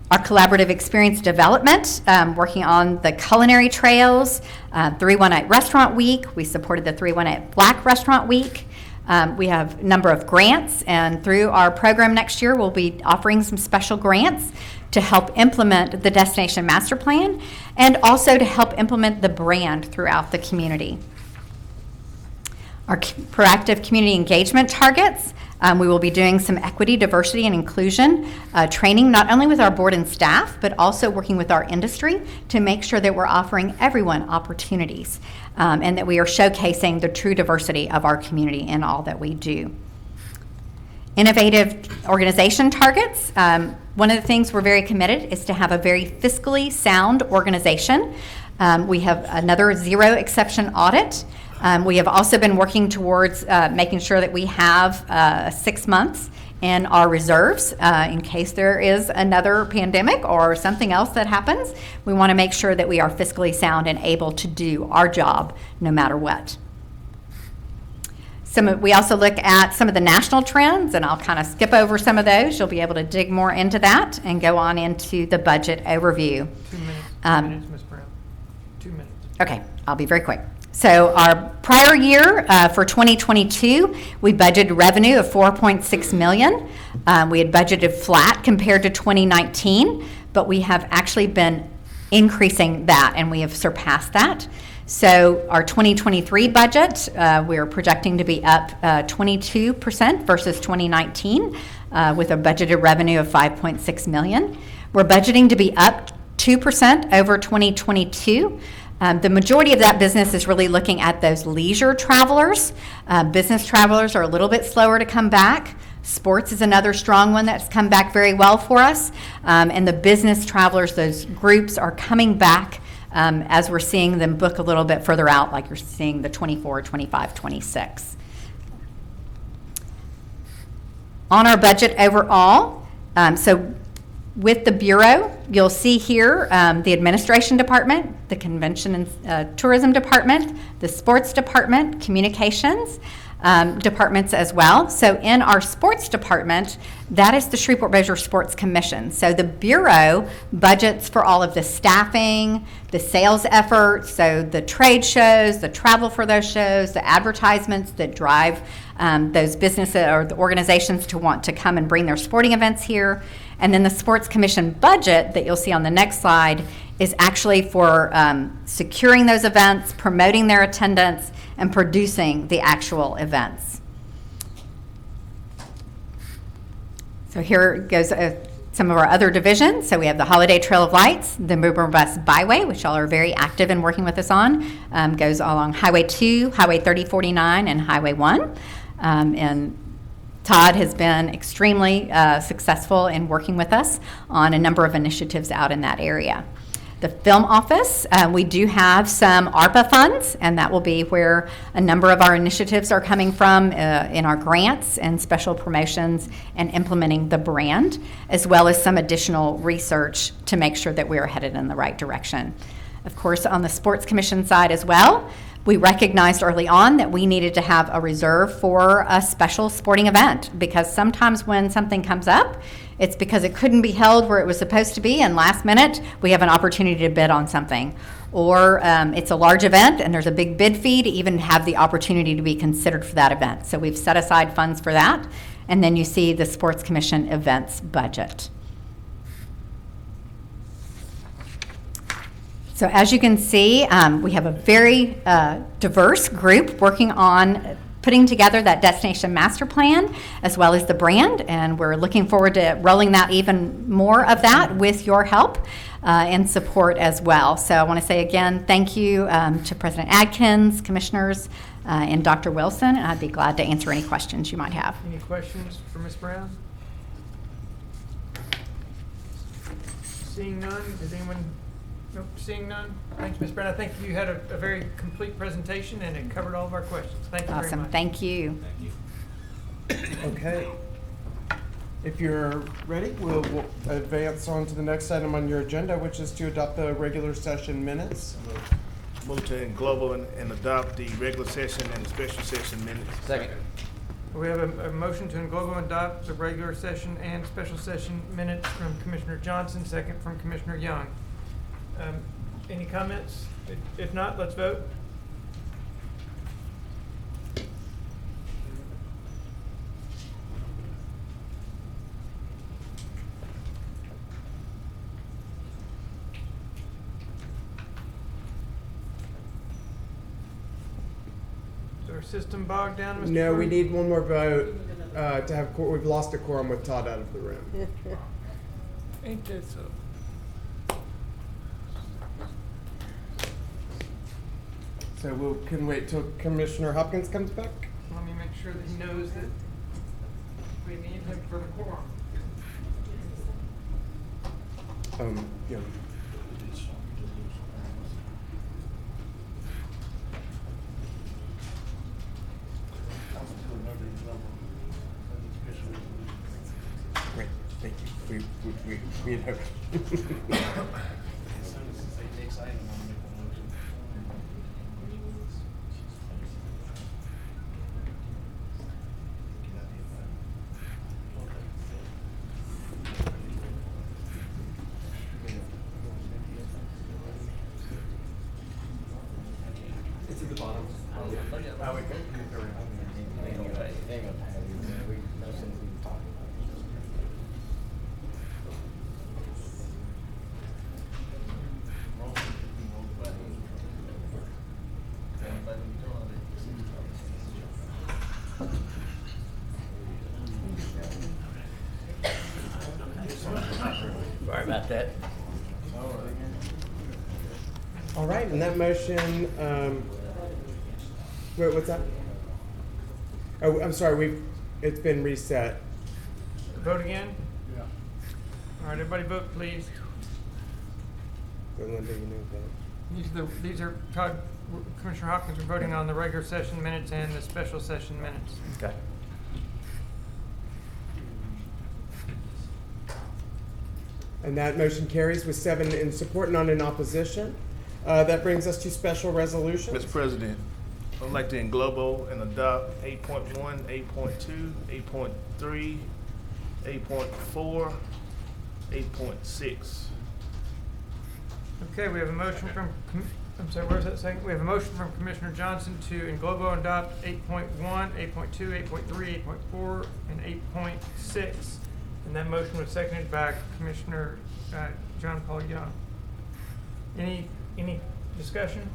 Our collaborative experience development, working on the culinary trails, 318 Restaurant Week. We supported the 318 Black Restaurant Week. We have a number of grants, and through our program next year, we'll be offering some special grants to help implement the Destination Master Plan and also to help implement the brand throughout the community. Our proactive community engagement targets, we will be doing some equity, diversity, and inclusion training, not only with our board and staff, but also working with our industry to make sure that we're offering everyone opportunities and that we are showcasing the true diversity of our community in all that we do. Innovative organization targets. One of the things we're very committed is to have a very fiscally sound organization. We have another zero exception audit. We have also been working towards making sure that we have 6 months in our reserves in case there is another pandemic or something else that happens. We want to make sure that we are fiscally sound and able to do our job no matter what. We also look at some of the national trends, and I'll kind of skip over some of those. You'll be able to dig more into that and go on into the budget overview. 2 minutes. 2 minutes, Ms. Brown. 2 minutes. Okay, I'll be very quick. So our prior year for 2022, we budgeted revenue of $4.6 million. We had budgeted flat compared to 2019, but we have actually been increasing that, and we have surpassed that. So our 2023 budget, we're projecting to be up 22% versus 2019 with a budgeted revenue of $5.6 million. We're budgeting to be up 2% over 2022. The majority of that business is really looking at those leisure travelers. Business travelers are a little bit slower to come back. Sports is another strong one that's come back very well for us. And the business travelers, those groups are coming back as we're seeing them book a little bit further out, like you're seeing the 24, 25, 26. On our budget overall, so with the Bureau, you'll see here the Administration Department, the Convention and Tourism Department, the Sports Department, Communications departments as well. So in our Sports Department, that is the Shreveport-Bossier Sports Commission. So the Bureau budgets for all of the staffing, the sales efforts, so the trade shows, the travel for those shows, the advertisements that drive those businesses or the organizations to want to come and bring their sporting events here. And then the Sports Commission budget that you'll see on the next slide is actually for securing those events, promoting their attendance, and producing the actual events. So here goes some of our other divisions. So we have the Holiday Trail of Lights, the Mover Bus Byway, which y'all are very active in working with us on, goes along Highway 2, Highway 3049, and Highway 1. And Todd has been extremely successful in working with us on a number of initiatives out in that area. The film office, we do have some ARPA funds, and that will be where a number of our initiatives are coming from in our grants and special promotions and implementing the brand, as well as some additional research to make sure that we are headed in the right direction. Of course, on the Sports Commission side as well, we recognized early on that we needed to have a reserve for a special sporting event, because sometimes when something comes up, it's because it couldn't be held where it was supposed to be, and last minute we have an opportunity to bid on something. Or it's a large event and there's a big bid fee to even have the opportunity to be considered for that event. So we've set aside funds for that, and then you see the Sports Commission events budget. So as you can see, we have a very diverse group working on putting together that Destination Master Plan as well as the brand, and we're looking forward to rolling out even more of that with your help and support as well. So I want to say again, thank you to President Adkins, Commissioners, and Dr. Wilson, and I'd be glad to answer any questions you might have. Any questions for Ms. Brown? Seeing none, does anyone? Nope, seeing none. Thanks, Ms. Brown. I think you had a very complete presentation and it covered all of our questions. Thank you very much. Awesome. Thank you. Okay. If you're ready, we'll advance on to the next item on your agenda, which is to adopt the regular session minutes. Move to global and adopt the regular session and special session minutes. Second. We have a motion to global and adopt the regular session and special session minutes from Commissioner Johnson, second from Commissioner Young. Any comments? If not, let's vote. our system bogged down, Mr. No, we Clerk? need one more vote to have, we've lost a quorum with Todd out of the room. Ain't that so? So we can wait till Commissioner Hopkins comes back? Let me make sure that he knows that we need him for the quorum. Yeah. Great, thank you. We had hoped. It's at the bottom. Oh, we can. Sorry about that. All right, and that motion, wait, what's that? Oh, I'm sorry, it's been reset. Vote again? Yeah. All right, everybody vote, please. So Linda, you know that. These are Todd, Commissioner Hopkins are voting on the regular session minutes and the special session minutes. Okay. And that motion carries with 7 in support, none in opposition. That brings us to special resolutions. Mr. President, I'd like to englobo and adopt 8.1, 8.2, 8.3, 8.4, 8.6. Okay, we have a motion from, I'm sorry, where's that saying? We have a motion from Commissioner Johnson to englobo and adopt 8.1, 8.2, 8.3, 8.4, and 8.6. And that motion was seconded by Commissioner John Paul Young. Any discussion?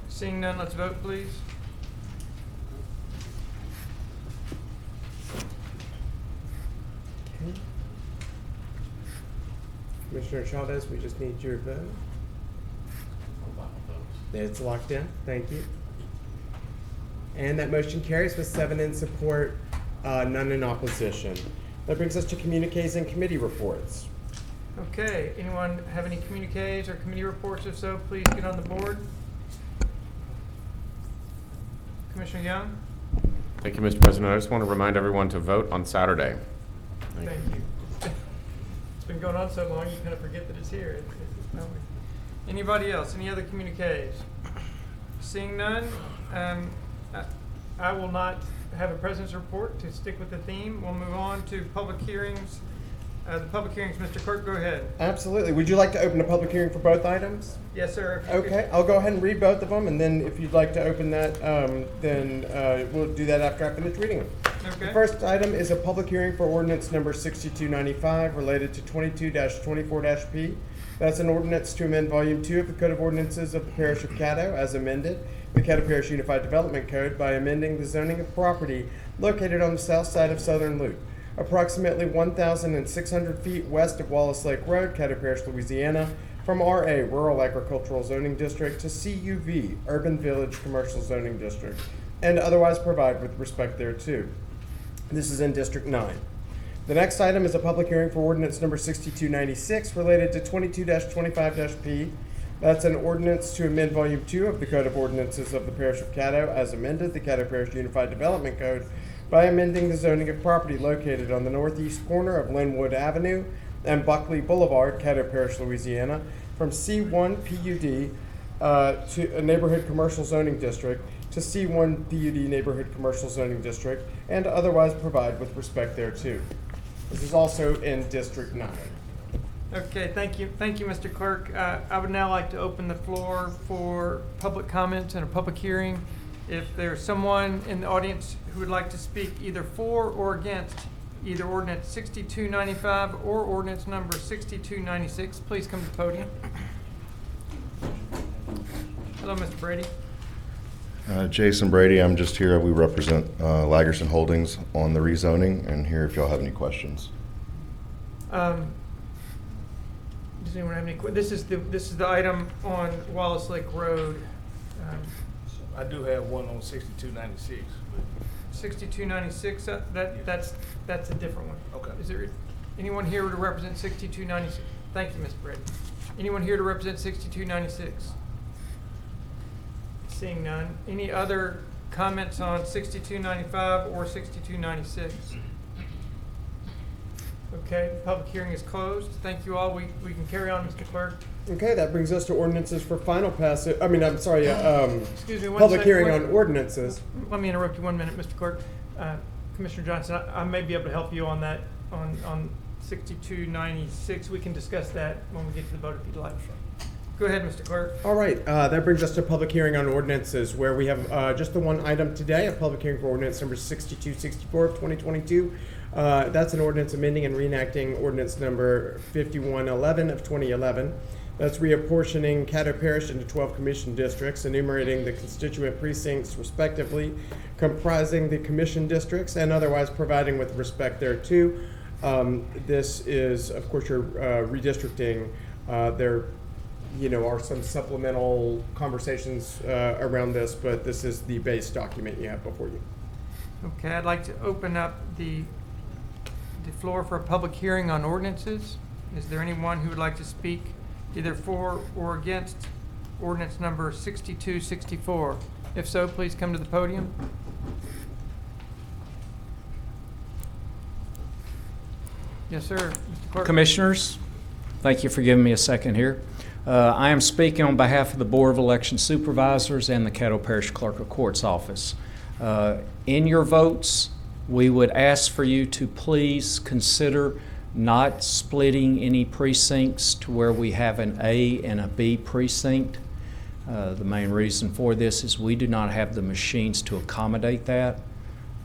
Seeing none, let's vote, please. Okay. Commissioner Chavez, we just need your vote. It's locked in, thank you. And that motion carries with 7 in support, none in opposition. That brings us to communiques and committee reports. Okay, anyone have any communiques or committee reports? If so, please get on the board. Commissioner Young? Thank you, Mr. President. I just want to remind everyone to vote on Saturday. Thank you. It's been going on so long, you kind of forget that it's here. Anybody else? Any other communiques? Seeing none, I will not have a president's report to stick with the theme. We'll move on to public hearings. The public hearings, Mr. Clerk, go ahead. Absolutely. Would you like to open a public hearing for both items? Yes, sir. Okay, I'll go ahead and read both of them, and then if you'd like to open that, then we'll do that after I finish reading them. Okay. The first item is a public hearing for ordinance number 6295 related to 22-24-P. That's an ordinance to amend Volume 2 of the Code of Ordinances of the Parish of Caddo as amended, the Caddo Parish Unified Development Code, by amending the zoning of property located on the south side of Southern Loop, approximately 1,600 feet west of Wallace Lake Road, Caddo Parish, Louisiana, from RA, Rural Agricultural Zoning District, to CUV, Urban Village Commercial Zoning District, and otherwise provide with respect thereto. This is in District 9. The next item is a public hearing for ordinance number 6296 related to 22-25-P. That's an ordinance to amend Volume 2 of the Code of Ordinances of the Parish of Caddo as amended, the Caddo Parish Unified Development Code, by amending the zoning of property located on the northeast corner of Linwood Avenue and Buckley Boulevard, Caddo Parish, Louisiana, from C1 PUD to a neighborhood commercial zoning district to C1 PUD neighborhood commercial zoning district, and otherwise provide with respect thereto. This is also in District 9. Okay, thank you, Mr. Clerk. I would now like to open the floor for public comments and a public hearing. If there's someone in the audience who would like to speak either for or against either ordinance 6295 or ordinance number 6296, please come to the podium. Hello, Mr. Brady. Jason Brady, I'm just here. We represent Lagerson Holdings on the rezoning, and here if y'all have any questions. Does anyone have any? This is the item on Wallace Lake Road. I do have one on 6296. 6296. That's a different one. Okay. Is there anyone here to represent 6296? Thank you, Mr. Brady. Anyone here to represent 6296? Seeing none. Any other comments on 6295 or 6296? Okay, the public hearing is closed. Thank you all. We can carry on, Mr. Clerk. Okay, that brings us to ordinances for final passage. I mean, I'm sorry, Excuse me, one public second. hearing on ordinances. Let me interrupt you 1 minute, Mr. Clerk. Commissioner Johnson, I may be able to help you on that, on 6296. We can discuss that when we get to the vote if you'd like. Go ahead, Mr. Clerk. All right, that brings us to public hearing on ordinances, where we have just the one item today, a public hearing for ordinance number 6264 of 2022. That's an ordinance amending and reenacting ordinance number 5111 of 2011. That's reapportioning Caddo Parish into 12 commission districts, enumerating the constituent precincts respectively, comprising the commission districts, and otherwise providing with respect thereto. This is, of course, your redistricting. There are some supplemental conversations around this, but this is the base document you have before you. Okay, I'd like to open up the floor for a public hearing on ordinances. Is there anyone who would like to speak either for or against ordinance number 6264? If so, please come to the podium. Yes, sir. Mr. Clerk. Commissioners, thank you for giving me a second here. I am speaking on behalf of the Board of Election Supervisors and the Caddo Parish Clerk of Court's office. In your votes, we would ask for you to please consider not splitting any precincts to where we have an A and a B precinct. The main reason for this is we do not have the machines to accommodate that,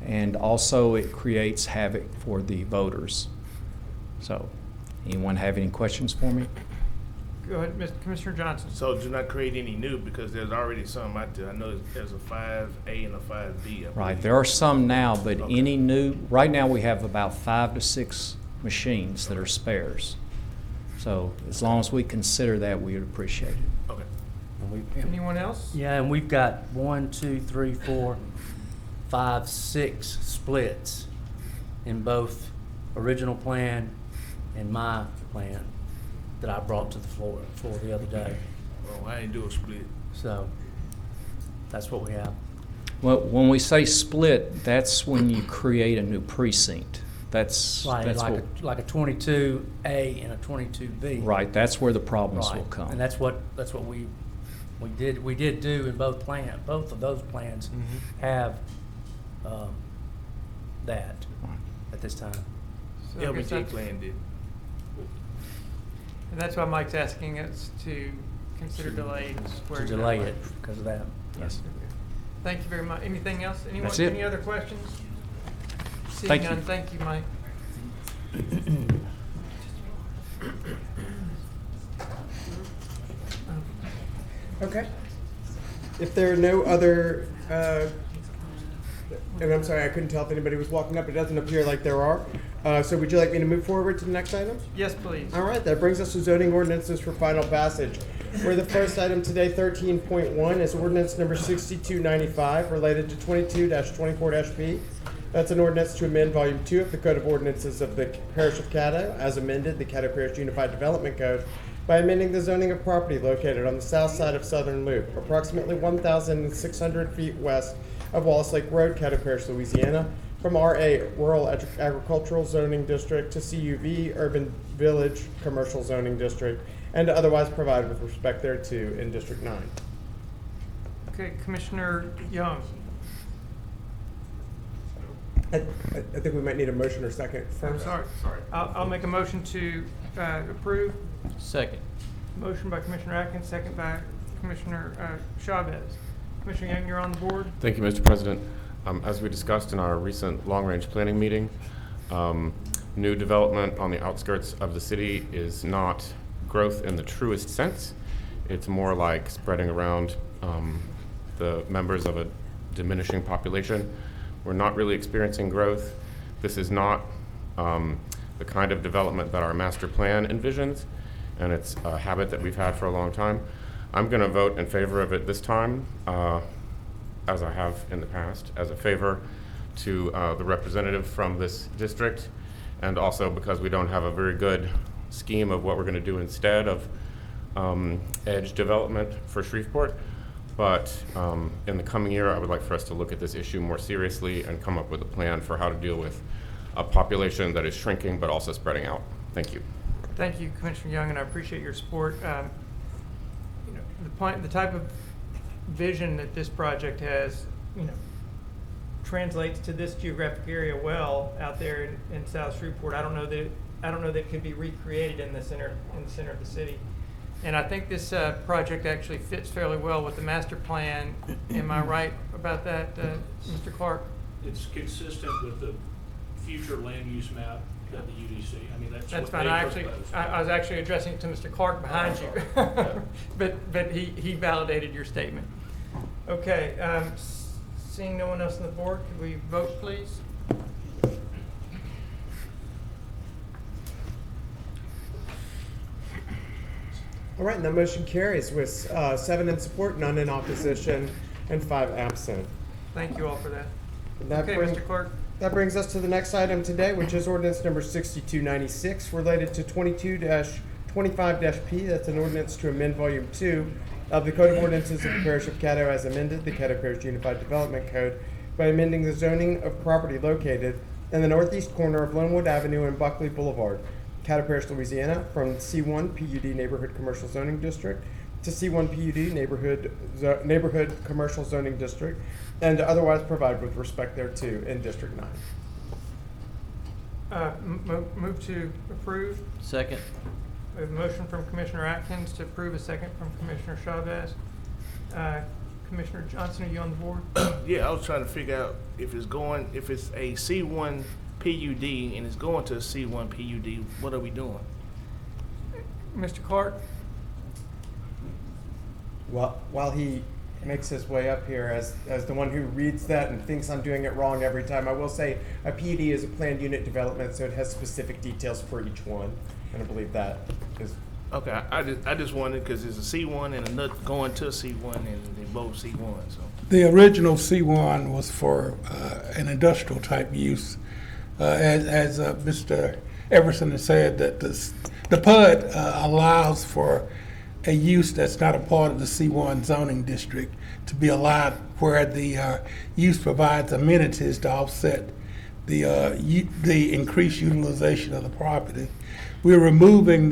and also it creates havoc for the voters. So, anyone have any questions for me? Go ahead, Mr. Commissioner Johnson. So do not create any new, because there's already some out there. I know there's a 5A and a 5B. Right, there are some now, but any new, right now we have about 5 to 6 machines that are spares. So as long as we consider that, we would appreciate it. Okay. Anyone else? Yeah, and we've got 1, 2, 3, 4, 5, 6 splits in both original plan and my plan that I brought to the floor the other day. Well, I ain't do a split. So that's what we have. Well, when we say split, that's when you create a new precinct. That's Right, that's like a 22A and a 22B. right. That's where the problems Right, will come. and that's what we did do in both of those plans have that at this time. So I guess LBJ that's- plan did. And that's why Mike's asking us to consider delaying. To delay it because of that. Yes. Thank you very much. Anything else? Anyone? That's it. Any other questions? Seeing Thank you. none, thank you, Mike. Okay. If there are no other, and I'm sorry, I couldn't tell if anybody was walking up. It doesn't appear like there are. So would you like me to move forward to the next item? Yes, please. All right, that brings us to zoning ordinances for final passage. Where the first item today, 13.1, is ordinance number 6295 related to 22-24-P. That's an ordinance to amend Volume 2 of the Code of Ordinances of the Parish of Caddo, as amended, the Caddo Parish Unified Development Code, by amending the zoning of property located on the south side of Southern Loop, approximately 1,600 feet west of Wallace Lake Road, Caddo Parish, Louisiana, from RA Rural Agricultural Zoning District to CUV Urban Village Commercial Zoning District, and to otherwise provide with respect thereto in District 9. Okay, Commissioner Young. I think we might need a motion or second first. I'm sorry. I'll make a motion to approve. Second. Motion by Commissioner Atkins, second by Commissioner Chavez. Commissioner Young, you're on the board. Thank you, Mr. President. As we discussed in our recent long-range planning meeting, new development on the outskirts of the city is not growth in the truest sense. It's more like spreading around the members of a diminishing population. We're not really experiencing growth. This is not the kind of development that our master plan envisions, and it's a habit that we've had for a long time. I'm going to vote in favor of it this time, as I have in the past, as a favor to the representative from this district, and also because we don't have a very good scheme of what we're going to do instead of edge development for Shreveport. But in the coming year, I would like for us to look at this issue more seriously and come up with a plan for how to deal with a population that is shrinking but also spreading out. Thank you. Thank you, Commissioner Young, and I appreciate your support. You know, the type of vision that this project has, you know, translates to this geographic area well out there in South Shreveport. I don't know that it could be recreated in the center of the city. And I think this project actually fits fairly well with the master plan. Am I right about that, Mr. Clark? It's consistent with the future land use map of the UDC. I mean, that's what fine. I was actually addressing it to Mr. Clark behind you, but he validated your statement. Okay, seeing no one else on the board, could we vote, please? All right, and that motion carries with 7 in support, none in opposition, and 5 absent. Thank you all for that. Okay, Mr. Clark. That brings us to the next item today, which is ordinance number 6296 related to 22-25-P. That's an ordinance to amend Volume 2 of the Code of Ordinances of the Parish of Caddo as amended, the Caddo Parish Unified Development Code, by amending the zoning of property located in the northeast corner of Linwood Avenue and Buckley Boulevard, Caddo Parish, Louisiana, from C1 PUD Neighborhood Commercial Zoning District to C1 PUD Neighborhood Commercial Zoning District, and to otherwise provide with respect thereto in District 9. Move to approve. Second. We have a motion from Commissioner Atkins to approve, a second from Commissioner Chavez. Commissioner Johnson, are you on the board? Yeah, I was trying to figure out if it's a C1 PUD and it's going to a C1 PUD, what are we doing? Mr. Clark? Well, while he makes his way up here as the one who reads that and thinks I'm doing it wrong every time, I will say a PUD is a planned unit development, so it has specific details for each one, and I believe that is. Okay, I just wanted, because it's a C1 and another going to a C1 and they both C1, so. The original C1 was for an industrial type use. As Mr. Everson has said, that the PUD allows for a use that's not a part of the C1 zoning district to be allowed where the use provides amenities to offset the increased utilization of the property. We're removing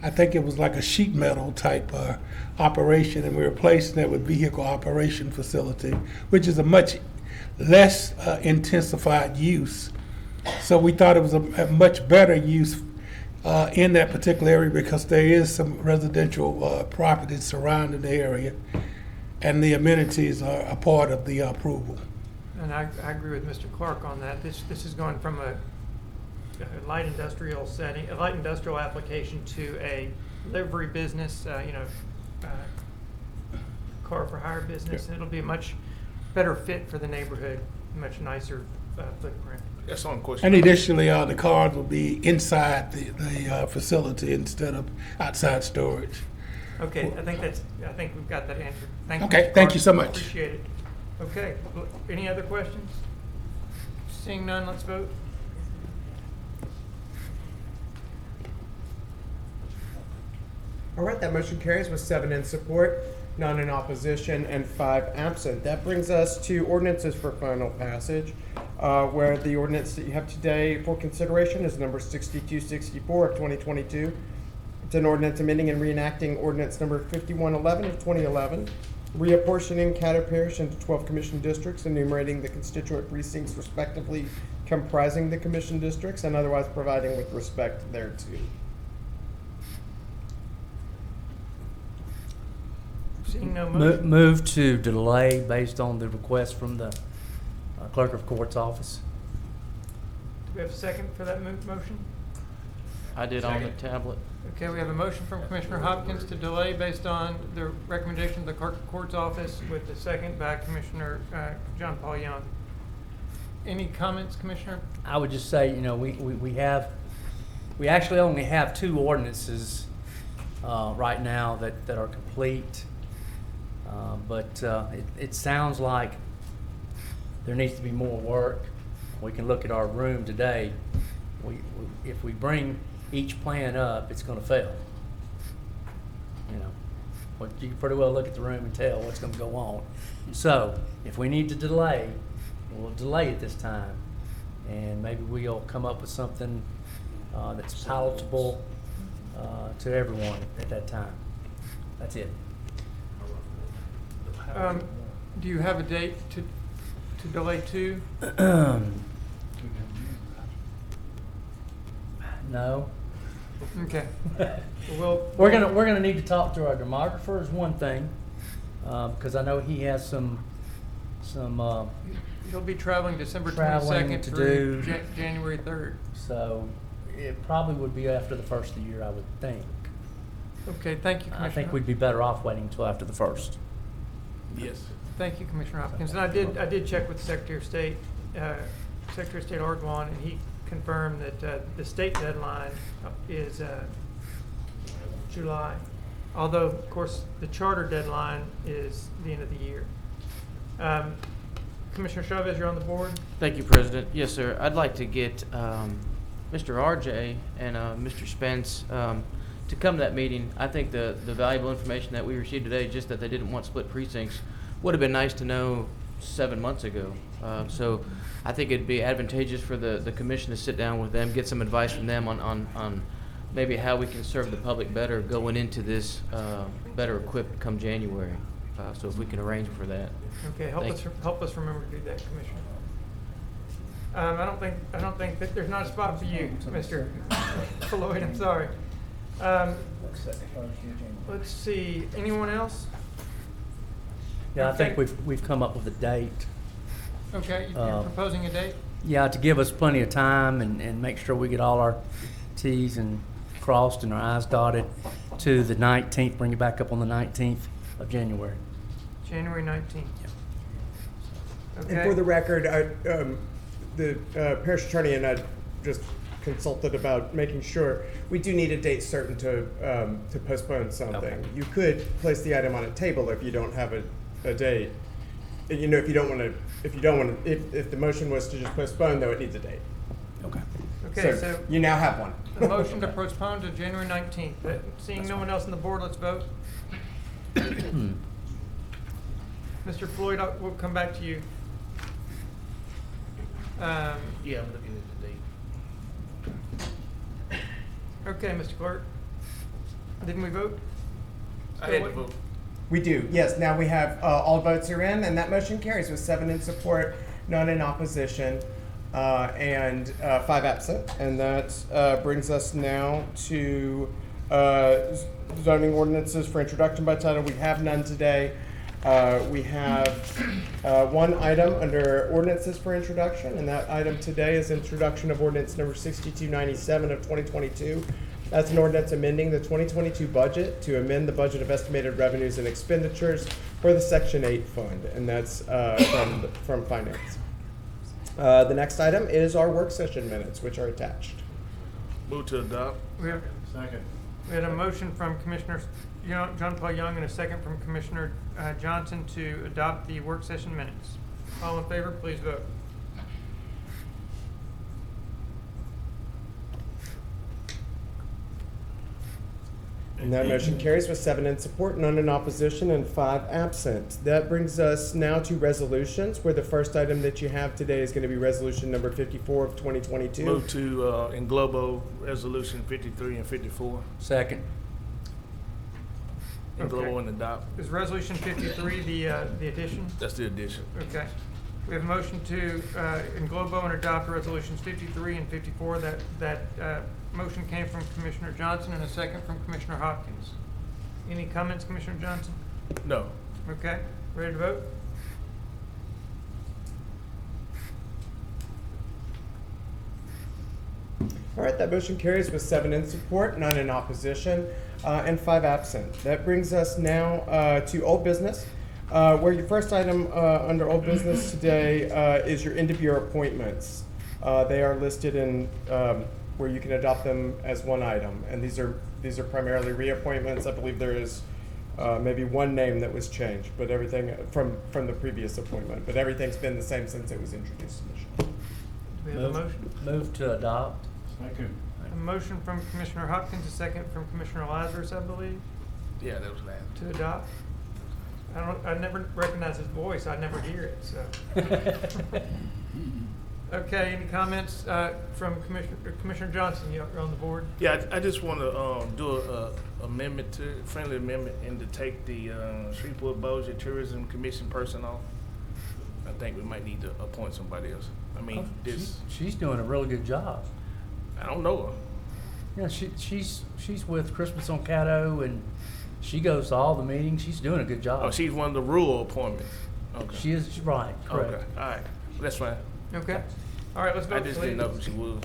I think it was like a sheet metal type operation, and we're replacing that with vehicle operation facility, which is a much less intensified use. So we thought it was a much better use in that particular area because there is some residential properties surrounding the area, and the amenities are a part of the approval. And I agree with Mr. Clark on that. This is going from a light industrial setting, a light industrial application to a livery business, car for hire business. And it'll be a much better fit for the neighborhood, much nicer footprint. That's on question. And additionally, the cars will be inside the facility instead of outside storage. Okay, I think we've got that answered. Thank you. Okay, Mr. thank Clark. you so much. Appreciate it. Okay, any other questions? Seeing none, let's vote. All right, that motion carries with 7 in support, none in opposition, and 5 absent. That brings us to ordinances for final passage, where the ordinance that you have today for consideration is number 6264 of 2022. It's an ordinance amending and reenacting ordinance number 5111 of 2011, reapportioning Caddo Parish into 12 commission districts, enumerating the constituent precincts respectively comprising the commission districts, and otherwise providing with respect thereto. Seeing no motion. Move to delay based on the request from the clerk of court's office. Do we have a second for that motion? I did on the tablet. Okay, we have a motion from Commissioner Hopkins to delay based on the recommendation of the clerk of court's office with the second by Commissioner John Paul Young. Any comments, Commissioner? I would just say, you know, we actually only have 2 ordinances right now that are complete. But it sounds like there needs to be more work. We can look at our room today. If we bring each plan up, it's going to fail. You know, but you can pretty well look at the room and tell what's going to go on. So if we need to delay, we'll delay it this time, and maybe we'll come up with something that's palatable to everyone at that time. That's it. Do you have a date to delay to? No. Okay. Well, we're gonna need to talk to our demographer is one thing, because I know he has some. He'll be traveling December traveling 22nd to through do. January 3rd. So it probably would be after the first of the year, I would think. Okay, thank you, Commissioner. I think we'd be better off waiting until after the first. Yes. Thank you, Commissioner Hopkins. And I did check with the Secretary of State, Ardoin, and he confirmed that the state deadline is July. Although, of course, the charter deadline is the end of the year. Commissioner Chavez, you're on the board. Thank you, President. Yes, sir. I'd like to get Mr. RJ and Mr. Spence to come to that meeting. I think the valuable information that we received today, just that they didn't want split precincts, would have been nice to know 7 months ago. So I think it'd be advantageous for the commission to sit down with them, get some advice from them on maybe how we can serve the public better going into this better equipped come January. So if we can arrange for that. Okay, help us remember to do that, Commissioner. I don't think that there's not a spot for you, Mr. Floyd. I'm sorry. Let's see. Anyone else? Yeah, Okay. I think we've come up with a date. Okay, you're proposing a date? Yeah, to give us plenty of time and make sure we get all our T's and crossed and our I's dotted to the 19th, bring it back up on the 19th of January. January 19th. And for the record, the parish attorney and I just consulted about making sure we do need a date certain to postpone something. Okay. You could place the item on a table if you don't have a date. You know, if the motion was to just postpone, though, it needs a date. Okay. Okay, so you now have one. the motion to postpone to January 19th. Seeing no one else on the board, let's vote. Mr. Floyd, we'll come back to you. Yeah, I'm looking at the date. Okay, Mr. Clerk. Didn't we vote? I had to vote. We do, yes. Now we have all votes are in, and that motion carries with 7 in support, none in opposition, and 5 absent. And that brings us now to zoning ordinances for introduction by title. We have none today. We have one item under ordinances for introduction, and that item today is introduction of ordinance number 6297 of 2022. That's an ordinance amending the 2022 budget to amend the budget of estimated revenues and expenditures for the Section 8 fund, and that's from Finance. The next item is our work session minutes, which are attached. Move to adopt. Second. We had a motion from Commissioner John Paul Young and a second from Commissioner Johnson to adopt the work session minutes. All in favor, please vote. And that motion carries with 7 in support, none in opposition, and 5 absent. That brings us now to resolutions, where the first item that you have today is going to be resolution number 54 of 2022. Move to in globo resolution 53 and 54. Second. In globo and adopt. Is resolution 53 the addition? That's the addition. Okay. We have a motion to in globo and adopt resolutions 53 and 54. That motion came from Commissioner Johnson and a second from Commissioner Hopkins. Any comments, Commissioner Johnson? No. Okay. Ready to vote? All right, that motion carries with 7 in support, none in opposition, and 5 absent. That brings us now to old business, where your first item under old business today is your end-of-year appointments. They are listed in where you can adopt them as one item, and these are primarily reappointments. I believe there is maybe one name that was changed, but everything from the previous appointment, but everything's been the same since it was introduced initially. Do we have a motion? Move to adopt. Second. A motion from Commissioner Hopkins, a second from Commissioner Lazarus, I believe, Yeah, that was last. to adopt. I never recognize his voice. I never hear it, so. Okay, any comments from Commissioner Johnson? You're on the board. Yeah, I just want to do a friendly amendment, and to take the Shreveport-Bossier Tourism Commission person off. I think we might need to appoint somebody else. I mean, She's doing a really good job. I don't know her. Yeah, she's with Christmas on Caddo, and she goes to all the meetings. She's doing a good job. Oh, she's one of the rural appointments. Okay. She is right. Correct. Okay. All right. That's fine. Okay. All right, let's vote. I just didn't know who she was.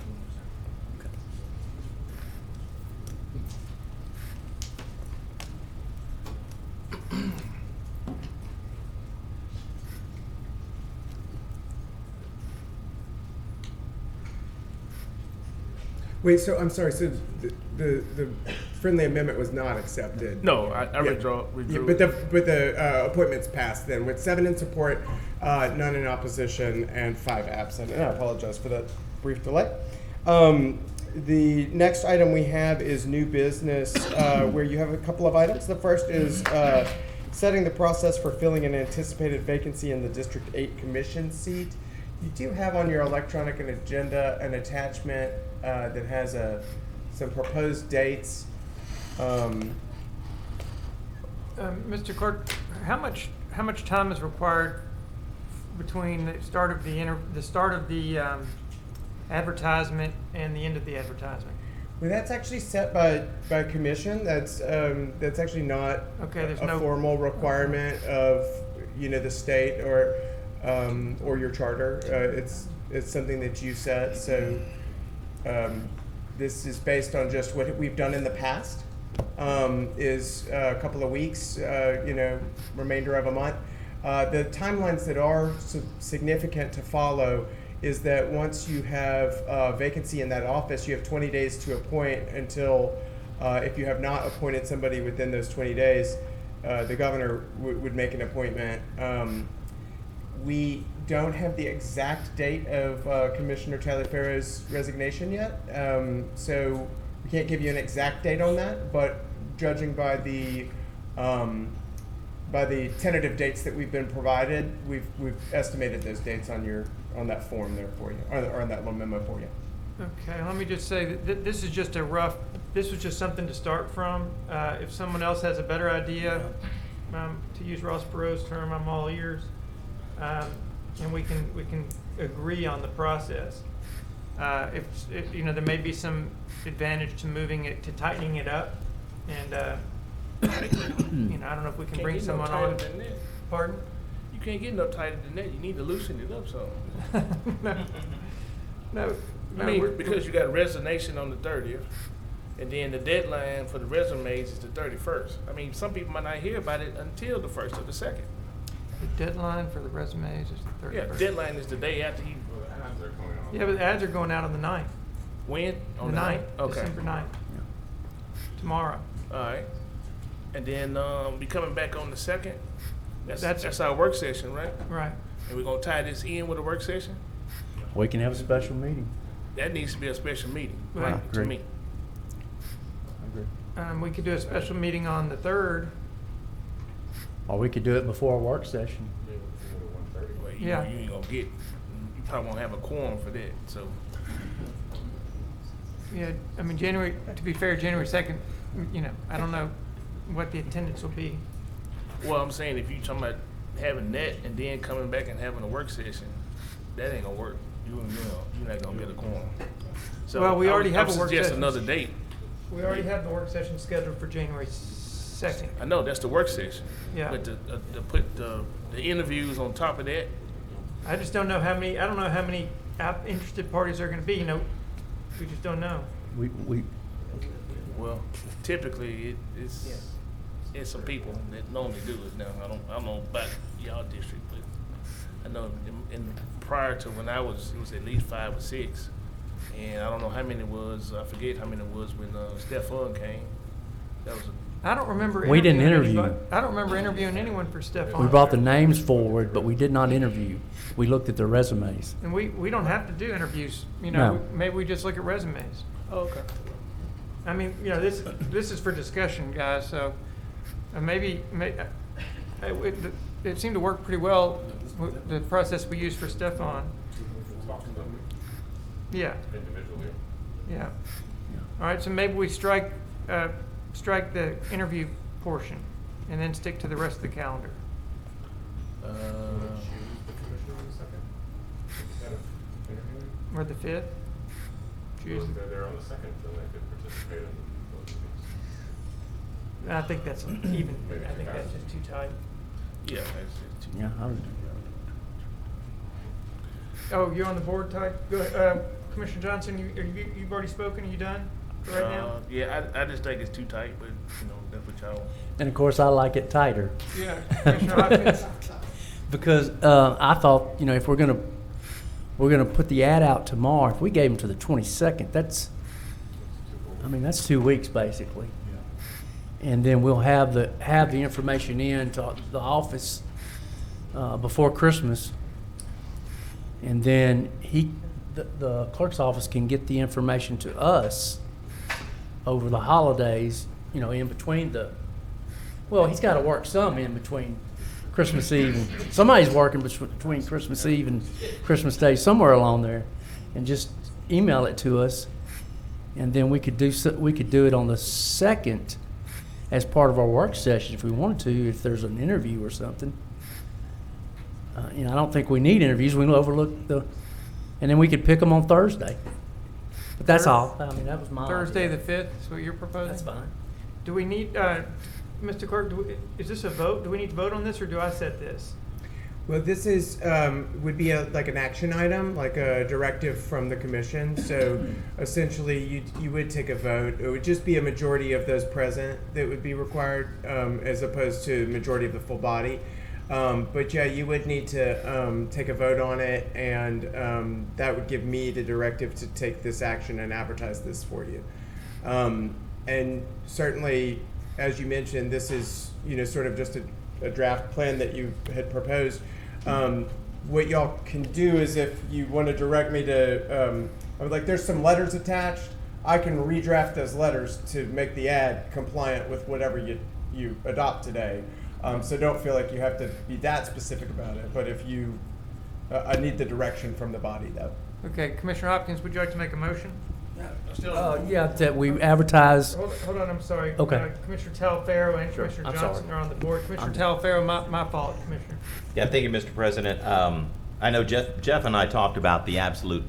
Wait, so I'm sorry. So the friendly amendment was not accepted. No, I withdrew. Yeah, but the appointments passed then with 7 in support, none in opposition, and 5 absent. And I apologize for that brief delay. The next item we have is new business, where you have a couple of items. The first is setting the process for filling an anticipated vacancy in the District 8 Commission seat. You do have on your electronic agenda an attachment that has some proposed dates. Mr. Clerk, how much time is required between the start of the advertisement and the end of the advertisement? Well, that's actually set by commission. That's actually not a formal requirement of the state or your charter. It's something that you set. So this is based on just what we've done in the past. Is a couple of weeks, remainder of a month. The timelines that are significant to follow is that once you have a vacancy in that office, you have 20 days to appoint until, if you have not appointed somebody within those 20 days, the governor would make an appointment. We don't have the exact date of Commissioner Taliaferro's resignation yet, so we can't give you an exact date on that, but judging by the tentative dates that we've been provided, we've estimated those dates on that form there for you, or on that little memo for you. Okay, let me just say that this is just this was just something to start from. If someone else has a better idea, to use Ross Perot's term, I'm all ears, and we can agree on the process. If there may be some advantage to tightening it up, and I don't know if we can bring someone on. Pardon? You can't get no tighter than that. You need to loosen it up some. No. I mean, because you got resignation on the 30th, and then the deadline for the resumes is the 31st. I mean, some people might not hear about it until the 1st or the 2nd. The deadline for the resumes is the 31st. Yeah, the deadline is the day after you. Yeah, but the ads are going out on the 9th. When? On the 9th, Okay. December 9th. Yeah. Tomorrow. All right. And then we coming back on the 2nd. That's our work session, right? Right. And we're gonna tie this in with a work session. We can have a special meeting. That needs to be a special meeting, Right. to me. I agree. We could do a special meeting on the 3rd. Or we could do it before a work session. Well, Yeah. you ain't gonna get. You probably won't have a quorum for that. So. Yeah, I mean, to be fair, January 2nd, I don't know what the attendance will be. Well, I'm saying if you talking about having that and then coming back and having a work session, that ain't gonna work. You're not gonna get a quorum. So Well, we already have a work suggest session. another date. We already have the work session scheduled for January 2nd. I know that's the work session. Yeah. But to put the interviews on top of that. I just don't know how many. I don't know how many interested parties are going to be. We just don't know. We Well, typically, it's some people that normally do it now. I don't know about y'all district, but I know in prior to when it was at least 5 or 6. And I don't know how many it was, I forget how many it was when Stephon came. That was I don't remember. We didn't interview. I don't remember interviewing anyone for Stephon. We brought the names forward, but we did not interview. We looked at their resumes. And we don't have to do interviews, you know, No. maybe we just look at resumes. Oh, okay. I mean, you know, this is for discussion, guys, so it seemed to work pretty well, the process we used for Stephon. Yeah. Individually. Yeah. All right, so maybe we strike the interview portion and then stick to the rest of the calendar. Or the 5th? Tuesday. They're on the 2nd, so they could participate in both of these. I think that's even, I think that's just too tight. Yeah, that's too. Yeah, Oh, you're on the board, Ty? Go ahead. Commissioner Johnson, you've already spoken? Are you done right now? Yeah, I just think it's too tight, but you know, that's what y'all. And of course, I like it tighter. Yeah, Commissioner Hopkins. Because I thought, you know, if we're gonna put the ad out tomorrow, if we gave them to the 22nd, that's 2 weeks basically. And then we'll have the information in to the office before Christmas, and then the clerk's office can get the information to us over the holidays. You know, in between he's got to work some in between Christmas Eve and somebody's working between Christmas Eve and Christmas Day somewhere along there, and just email it to us, and then we could do it on the 2nd as part of our work session if we wanted to, if there's an interview or something. You know, I don't think we need interviews. We can overlook and then we could pick them on Thursday. But that's all. I mean, that was my Thursday idea. the 5th is what you're proposing? That's fine. Do we need, Mr. Clerk, is this a vote? Do we need to vote on this, or do I set this? Well, this is, would be like an action item, like a directive from the commission. So essentially, you would take a vote. It would just be a majority of those present that would be required, as opposed to majority of the full body. But yeah, you would need to take a vote on it, and that would give me the directive to take this action and advertise this for you. And certainly, as you mentioned, this is, you know, sort of just a draft plan that you had proposed. What y'all can do is, if you want to direct me to, like, there's some letters attached. I can redraft those letters to make the ad compliant with whatever you adopt today. So don't feel like you have to be that specific about it. But if you, I need the direction from the body, though. Okay, Commissioner Hopkins, would you like to make a motion? Yeah, that we advertise. Hold on, I'm sorry. Okay. Commissioner Talferro and Sure, Commissioner I'm Johnson sorry. are on the board. Commissioner Talferro, my fault, Commissioner. Yeah, thank you, Mr. President. I know Jeff and I talked about the absolute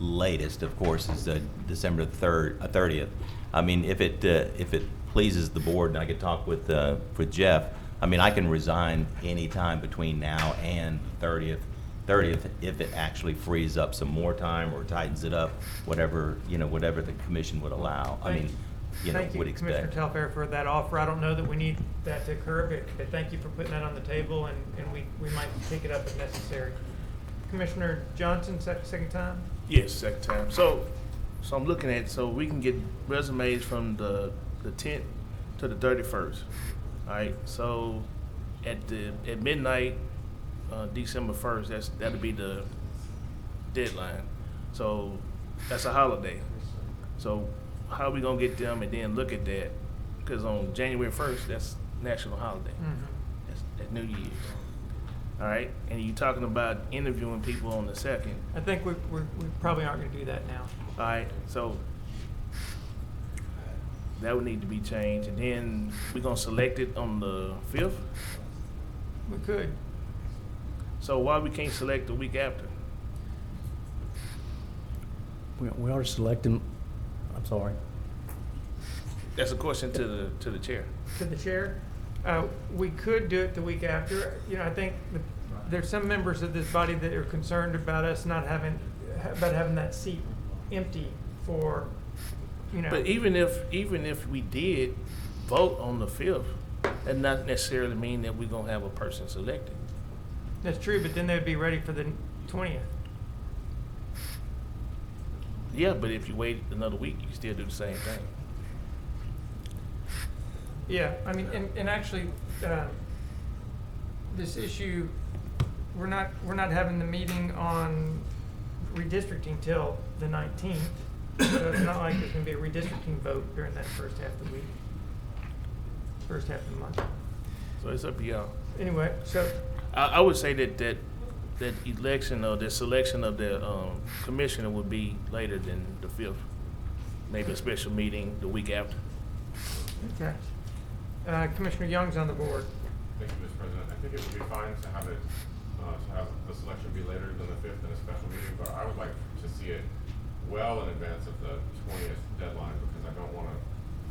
latest, of course, is December 30th. I mean, if it pleases the board, and I could talk with Jeff, I mean, I can resign any time between now and 30th if it actually frees up some more time or tightens it up, whatever the commission would allow. I mean, Thank you, would expect. Commissioner Talferro, for that offer. I don't know that we need that to occur, but thank you for putting that on the table, and we might take it up if necessary. Commissioner Johnson, second time? Yes, second time. So I'm looking at, so we can get resumes from the 10th to the 31st. All right. So at midnight, December 1st, that'll be the deadline. So that's a holiday. So how are we gonna get them and then look at that? Because on January 1st, that's national holiday. Mm-hmm. That's New Year's. All right, and you're talking about interviewing people on the 2nd. I think we probably aren't going to do that now. All right, so that would need to be changed, and then we're gonna select it on the 5th. We could. So why we can't select the week after? We already selected. I'm sorry. That's a question to the chair. To the chair? We could do it the week after. You know, I think there's some members of this body that are concerned about us not having that seat empty for, you know. But even if we did vote on the 5th, that not necessarily mean that we're gonna have a person selected. That's true, but then they'd be ready for the 20th. Yeah, but if you wait another week, you can still do the same thing. Yeah, I mean, and actually, this issue, we're not having the meeting on redistricting till the 19th. So it's not like there's gonna be a redistricting vote during that first half of the week, first half of the month. So it's up to y'all. Anyway, so I would say that election or the selection of the commissioner would be later than the 5th. Maybe a special meeting the week after. okay. Commissioner Young's on the board. Thank you, Mr. President. I think it would be fine to have it, to have the selection be later than the 5th in a special meeting, but I would like to see it well in advance of the 20th deadline, because I don't want to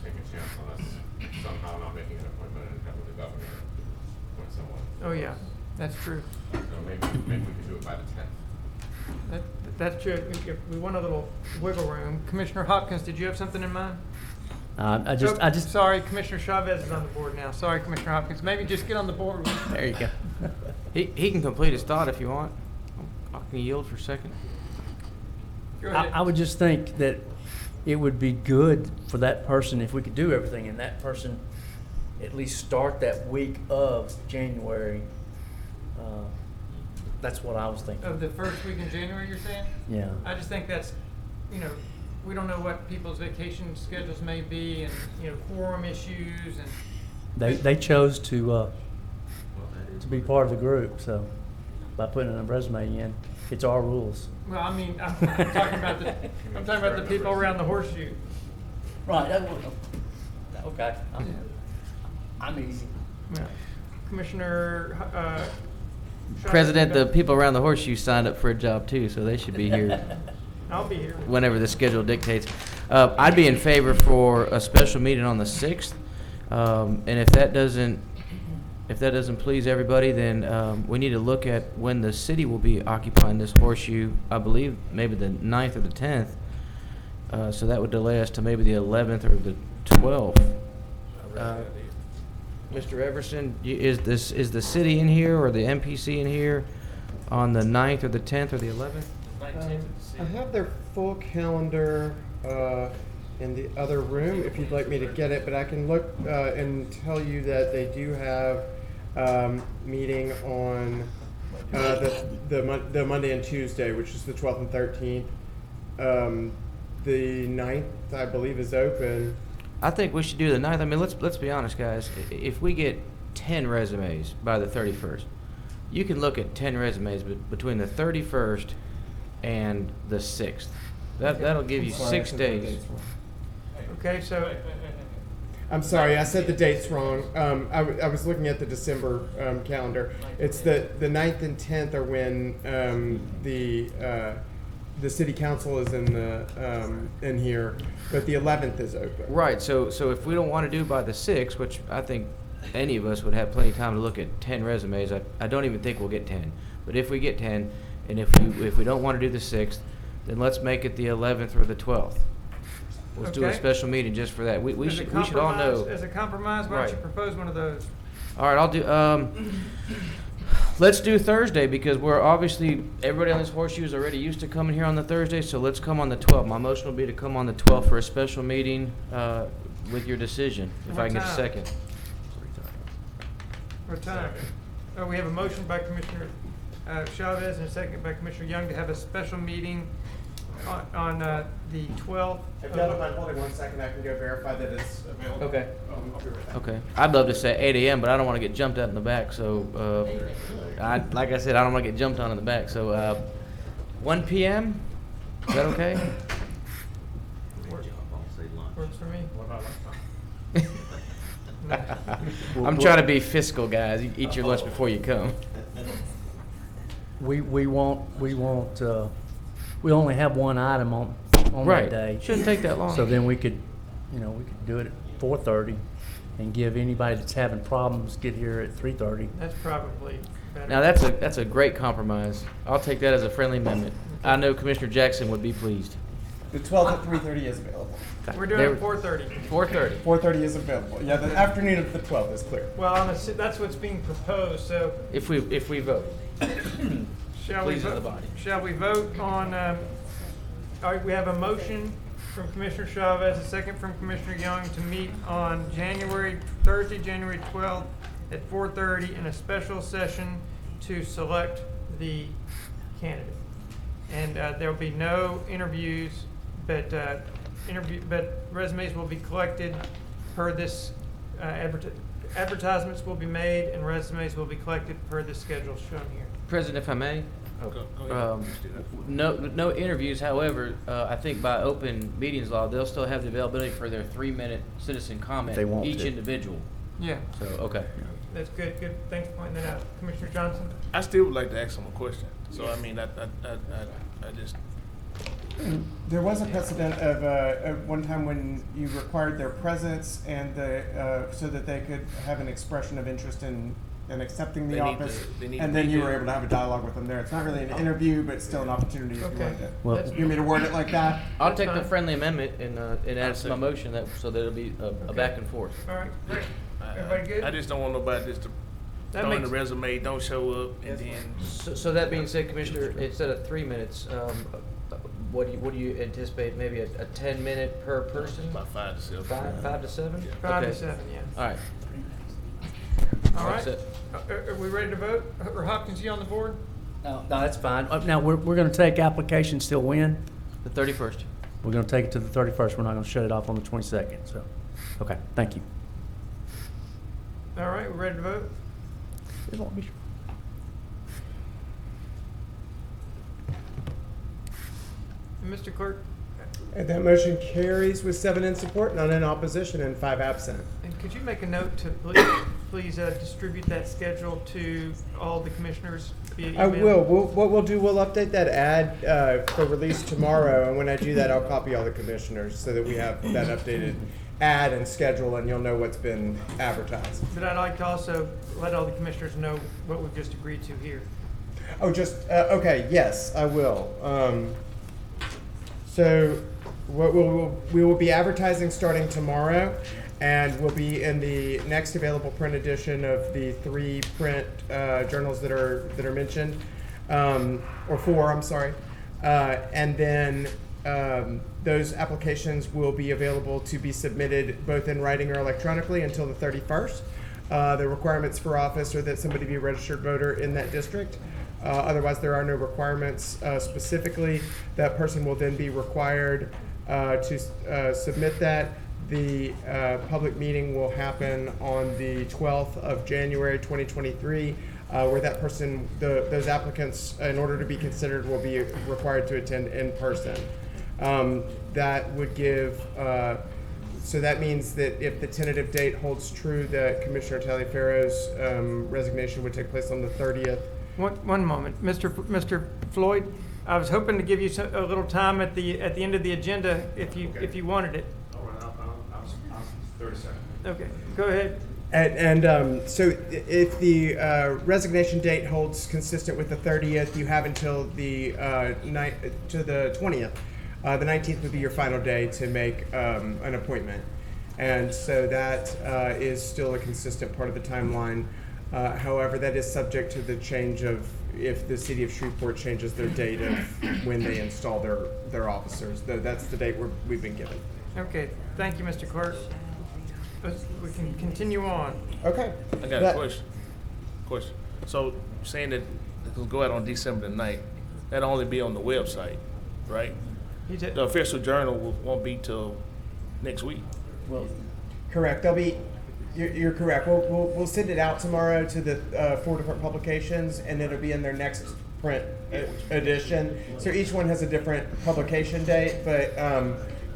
take a chance on us somehow not making an appointment and having the governor appoint someone. Oh, yeah, that's true. So maybe we can do it by the 10th. That's true. We want a little wiggle room. Commissioner Hopkins, did you have something in mind? I just. Sorry, Commissioner Chavez is on the board now. Sorry, Commissioner Hopkins. Maybe just get on the board. There you go. He can complete his thought if you want. I can yield for a second. Go ahead. I would just think that it would be good for that person if we could do everything and that person at least start that week of January. That's what I was thinking. Of the first week in January, you're saying? Yeah. I just think that's, you know, we don't know what people's vacation schedules may be, and, you know, quorum issues, and They chose to be part of the group, so by putting a resume in, it's our rules. well, I mean, I'm talking about the people around the horseshoe. Right. Okay. I'm easy. Yeah. Commissioner President, the people around the horseshoe signed up for a job too, so they should be here I'll be here. whenever the schedule dictates. I'd be in favor for a special meeting on the 6th, and if that doesn't please everybody, then we need to look at when the city will be occupying this horseshoe. I believe maybe the 9th or the 10th, so that would delay us to maybe the 11th or the 12th. Mr. Everson, is the city in here or the MPC in here on the 9th or the 10th or the 11th? I have their full calendar in the other room if you'd like me to get it, but I can look and tell you that they do have meeting on the Monday and Tuesday, which is the 12th and 13th. The 9th, I believe, is open. I think we should do the 9th. I mean, let's be honest, guys. If we get 10 resumes by the 31st, you can look at 10 resumes between the 31st and the 6th. That'll give you 6 days. Okay, so I'm sorry, I said the dates wrong. I was looking at the December calendar. It's the 9th and 10th are when the city council is in here, but the 11th is open. Right. So if we don't want to do by the 6th, which I think any of us would have plenty of time to look at 10 resumes, I don't even think we'll get 10. But if we get 10, and if we don't want to do the 6th, then let's make it the 11th or the 12th. Let's do a Okay. special meeting just for that. We should all know. As a compromise, why don't you propose one of those? All right, I'll do. Let's do Thursday because we're obviously everybody on this horseshoe is already used to coming here on the Thursday. So let's come on the 12th. My motion will be to come on the 12th for a special meeting with your decision. If I can get a second. What time? Oh, we have a motion by Commissioner Chavez and a second by Commissioner Young to have a special meeting on the 12th. If y'all don't mind holding 1 second, I can go verify that it's available. Okay. I'll be right back. Okay. I'd love to say 8 a.m., but I don't want to get jumped out in the back. So, like I said, I don't want to get jumped on in the back. So, 1 p.m. Is that okay? Works for me. I'm trying to be fiscal, guys. You eat your lunch before you come. We only have one item on Right. that day. Shouldn't take that long. So then we could do it at 4:30 and give anybody that's having problems get here at 3:30. That's probably better. Now that's a great compromise. I'll take that as a friendly amendment. I know Commissioner Jackson would be pleased. The 12th at 3:30 is available. We're doing it 4:30. 4:30. 4:30 is available. Yeah, the afternoon of the 12th is clear. Well, that's what's being proposed, so If we vote. shall we Please, the vote? body. Shall we vote on, all right, we have a motion from Commissioner Chavez, a second from Commissioner Young to meet on Thursday, January 12th at 4:30 in a special session to select the candidate. And there will be no interviews, but resumes will be collected per this, advertisements will be made and resumes will be collected per the schedule shown here. President, if I may. Go ahead. No interviews, however, I think by open meetings law, they'll still have the availability for their 3-minute citizen comment, They want each to. individual. Yeah, So, okay. that's good, thanks for pointing that out. Commissioner Johnson? I still would like to ask them a question. So, I mean, I just, There was a precedent of one time when you required their presence and so that they could have an expression of interest in accepting the They need office, to- they need and to then be you were there. able to have a dialogue with them there. It's not really an interview, but still an opportunity if you Okay. wanted to. Well- You want me to word it like that? I'll That's take the fine. friendly amendment and add it to my motion so that it'll be a back and forth. All right, great. Everybody good? I just don't want nobody just to That throw in makes- the resume, don't show up, and then. So that being said, Commissioner, instead of 3 minutes, what do you anticipate, maybe a 10-minute per person? About 5 to 7. 5 to 7? 5 to Okay. 7, yes. All right. All right, That's it. are we ready to vote? Or Hopkins, you on the board? No, that's fine. Now, we're gonna take applications till when? The 31st. We're gonna take it to the 31st. We're not gonna shut it off on the 22nd, so, okay, thank you. All right, we're ready to vote? Mr. Clerk, And that motion carries with 7 in support, none in opposition, and 5 absent. and could you make a note to please distribute that schedule to all the commissioners via email? I will. What we'll do, we'll update that ad for release tomorrow, and when I do that, I'll copy all the commissioners so that we have that updated ad and schedule, and you'll know what's been advertised. But I'd like to also let all the commissioners know what we've just agreed to here. Oh, okay, yes, I will. So we will be advertising starting tomorrow, and we'll be in the next available print edition of the 3 print journals that are mentioned, or 4, I'm sorry. And then those applications will be available to be submitted both in writing or electronically until the 31st. The requirements for office are that somebody be a registered voter in that district. Otherwise, there are no requirements. Specifically, that person will then be required to submit that. The public meeting will happen on the 12th of January 2023, where that person, those applicants, in order to be considered, will be required to attend in person. That would give, so that means that if the tentative date holds true, that Commissioner Taliaferro's resignation would take place on the 30th. One moment, Mr. Floyd, I was hoping to give you a little time at the end of the agenda if you wanted it. I'm 30 seconds. Okay, go ahead. And so if the resignation date holds consistent with the 30th, you have until the 20th. The 19th would be your final day to make an appointment. And so that is still a consistent part of the timeline. However, that is subject to the change of if the city of Shreveport changes their date of when they install their officers. That's the date we've been given. Okay, thank you, Mr. Clerk. We can continue on. Okay. I got a question. So saying that it'll go out on December the 9th, that'll only be on the website, right? The official journal won't be till next week. Well, correct. They'll be. You're correct. We'll send it out tomorrow to the 4 different publications, and it'll be in their next print edition. So each one has a different publication date, but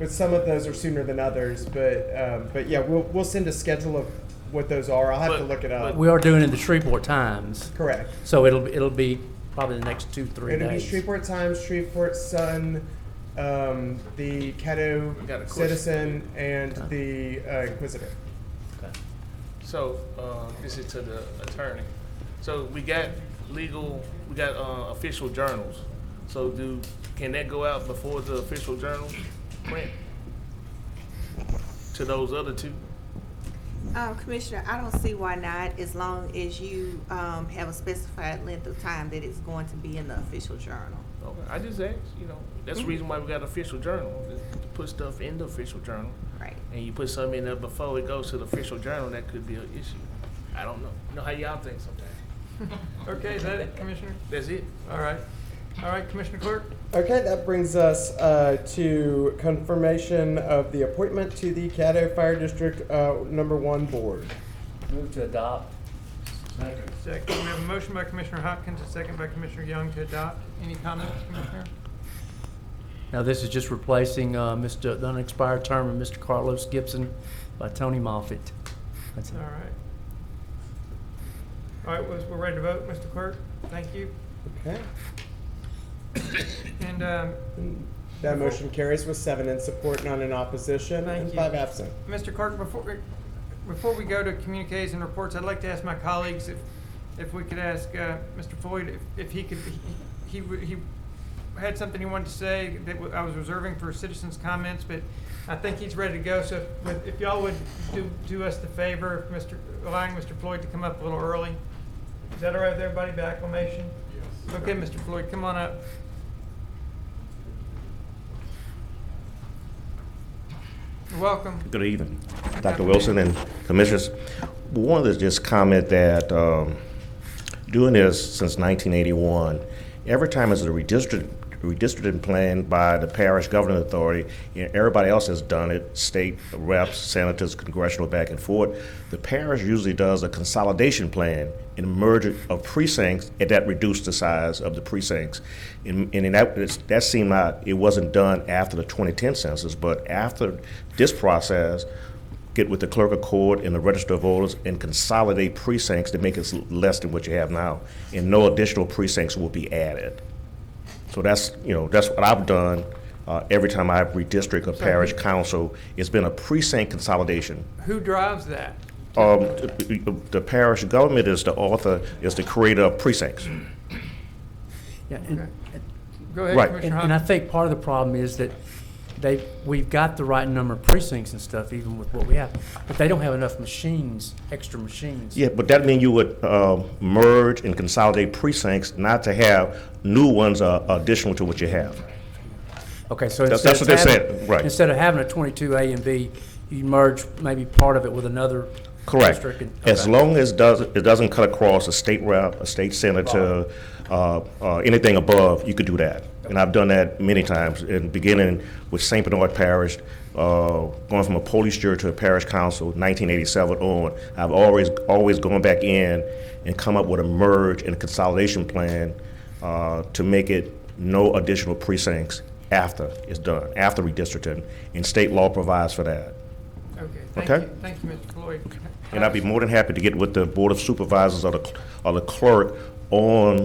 some of those are sooner than others. But yeah, we'll send a schedule of what those are. I'll have to look it up. We are doing it in the Shreveport Times. Correct. So it'll be probably the next 2-3 days. It'll be Shreveport Times, Shreveport Sun, the Caddo Citizen, and the Inquisitor. So, this is to the attorney. So we got official journals. So Can that go out before the official journal print to those other two? Commissioner, I don't see why not, as long as you have a specified length of time that it's going to be in the official journal. Okay, I just asked, that's the reason why we got an official journal, is to put stuff in the official journal. Right. And you put something in there before it goes to the official journal, that could be an issue. I don't know. You know how y'all think sometimes. Okay, is that it, Commissioner? That's it. All right. All right, Commissioner Clerk? Okay, that brings us to confirmation of the appointment to the Caddo Fire District Number 1 Board. Move to adopt. Second. We have a motion by Commissioner Hopkins, a second by Commissioner Young to adopt. Any comments, Commissioner? Now, this is just replacing the unexpired term of Mr. Carlos Gibson by Tony Moffitt. That's it. All right. All right, we're ready to vote, Mr. Clerk. Thank you. Okay. And that motion carries with 7 in support, none in opposition, and 5 absent. Mr. Clerk, before we go to communiques and reports, I'd like to ask my colleagues if we could ask Mr. Floyd if he could, he had something he wanted to say that I was reserving for citizens' comments, but I think he's ready to go. So if y'all would do us the favor of allowing Mr. Floyd to come up a little early. Is that all right with everybody by acclamation? Yes. Okay, Mr. Floyd, come on up. You're welcome. Good evening, Dr. Wilson and Commissioners. We wanted to just comment that doing this since 1981, every time there's a redistricting plan by the parish governing authority, everybody else has done it, state reps, senators, congressional back and forth. The parish usually does a consolidation plan and merger of precincts, and that reduced the size of the precincts. And that seemed like it wasn't done after the 2010 census, but after this process, get with the clerk of court and the register of voters and consolidate precincts to make it less than what you have now, and no additional precincts will be added. So that's what I've done every time I've redistricted a parish council. It's been a precinct consolidation. Who drives that? The parish government is the creator of precincts. Yeah, Go ahead, right. Commissioner And I think part of the problem is that we've got the right number of precincts and stuff, even with what we have, but they don't have enough machines, extra machines. Yeah, but that means you would merge and consolidate precincts, not to have new ones additional to what you have. Okay, so that's what they're saying, right? Instead of having a 22A and B, you merge maybe part of it with another. Correct. District. As long as it doesn't cut across a state rep, a state senator, anything above, you could do that. And I've done that many times, beginning with St. Bernard Parish, going from a police jury to a parish council, 1987 on. I've always gone back in and come up with a merge and consolidation plan to make it no additional precincts after it's done, after redistricting, and state law provides for that. Okay, thank you, Mr. Floyd. And I'd be more than happy to get with the Board of Supervisors or the clerk on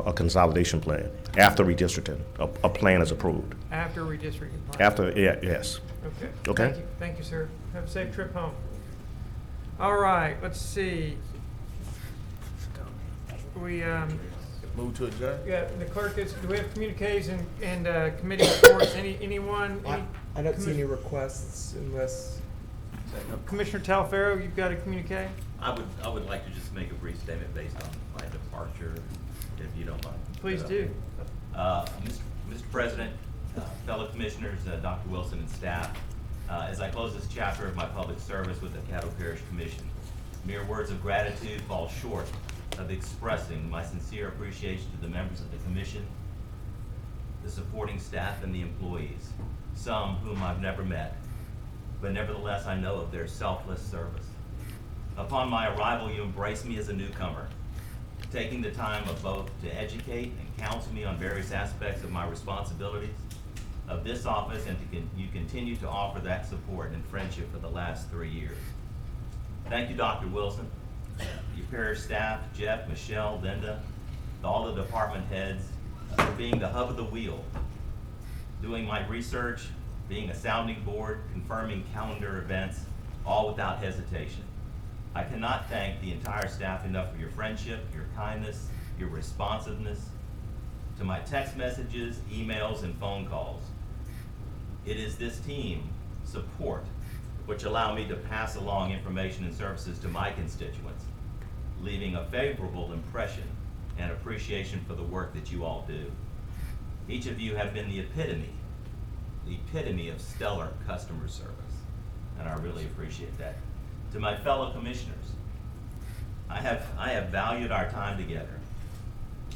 a consolidation plan after redistricting, a plan is approved. After redistricting plan? After, yes. Okay. Thank you, sir. Have a safe trip home. All right, let's see. We, Move to adjourn? yeah, the clerk is, do we have communiques and committee reports? Anyone? I don't see any requests unless. Commissioner Talfero, you've got a communique? I would like to just make a brief statement based on my departure, if you don't mind. Please do. Mr. President, fellow commissioners, Dr. Wilson and staff, as I close this chapter of my public service with the Caddo Parish Commission, mere words of gratitude fall short of expressing my sincere appreciation to the members of the commission, the supporting staff, and the employees, some whom I've never met, but nevertheless I know of their selfless service. Upon my arrival, you embraced me as a newcomer, taking the time of both to educate and counsel me on various aspects of my responsibilities of this office, and you continue to offer that support and friendship for the last 3 years. Thank you, Dr. Wilson, your parish staff, Jeff, Michelle, Linda, all the department heads, for being the hub of the wheel, doing my research, being a sounding board, confirming calendar events, all without hesitation. I cannot thank the entire staff enough for your friendship, your kindness, your responsiveness to my text messages, emails, and phone calls. It is this team support which allow me to pass along information and services to my constituents, leaving a favorable impression and appreciation for the work that you all do. Each of you have been the epitome of stellar customer service, and I really appreciate that. To my fellow commissioners, I have valued our time together,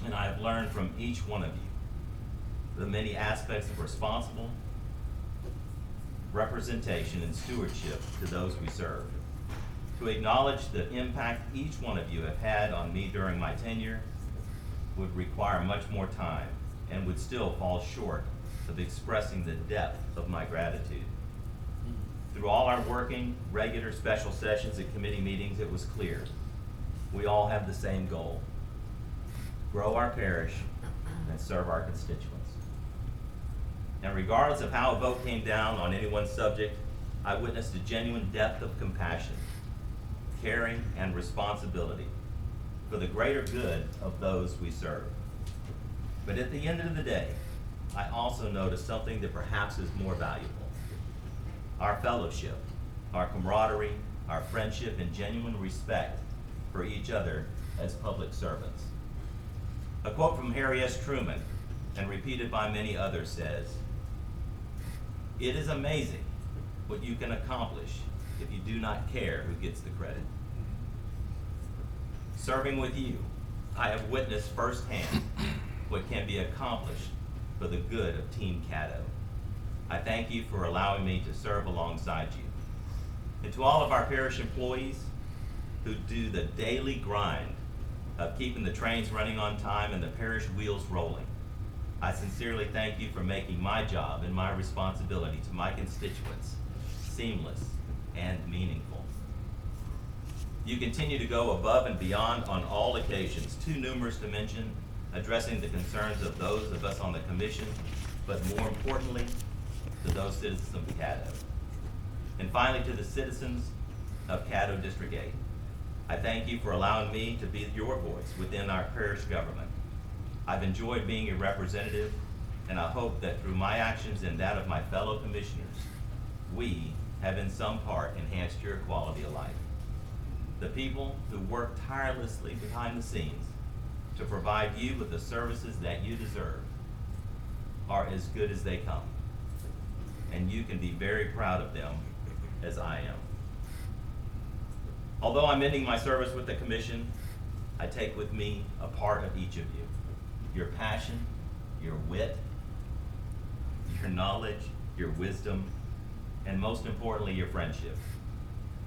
and I have learned from each one of you the many aspects of responsible representation and stewardship to those we serve. To acknowledge the impact each one of you have had on me during my tenure would require much more time and would still fall short of expressing the depth of my gratitude. Through all our working, regular special sessions and committee meetings, it was clear we all have the same goal: grow our parish and serve our constituents. And regardless of how a vote came down on any one subject, I witnessed a genuine depth of compassion, caring, and responsibility for the greater good of those we serve. But at the end of the day, I also noticed something that perhaps is more valuable: our fellowship, our camaraderie, our friendship, and genuine respect for each other as public servants. A quote from Harry S. Truman, and repeated by many others, says, "It is amazing what you can accomplish if you do not care who gets the credit." Serving with you, I have witnessed firsthand what can be accomplished for the good of Team Caddo. I thank you for allowing me to serve alongside you. And to all of our parish employees who do the daily grind of keeping the trains running on time and the parish wheels rolling, I sincerely thank you for making my job and my responsibility to my constituents seamless and meaningful. You continue to go above and beyond on all occasions, too numerous to mention, addressing the concerns of those of us on the commission, but more importantly, to those citizens of Caddo. And finally, to the citizens of Caddo District 8, I thank you for allowing me to be your voice within our parish government. I've enjoyed being your representative, and I hope that through my actions and that of my fellow commissioners, we have in some part enhanced your quality of life. The people who work tirelessly behind the scenes to provide you with the services that you deserve are as good as they come, and you can be very proud of them, as I am. Although I'm ending my service with the commission, I take with me a part of each of you: your passion, your wit, your knowledge, your wisdom, and most importantly, your friendship.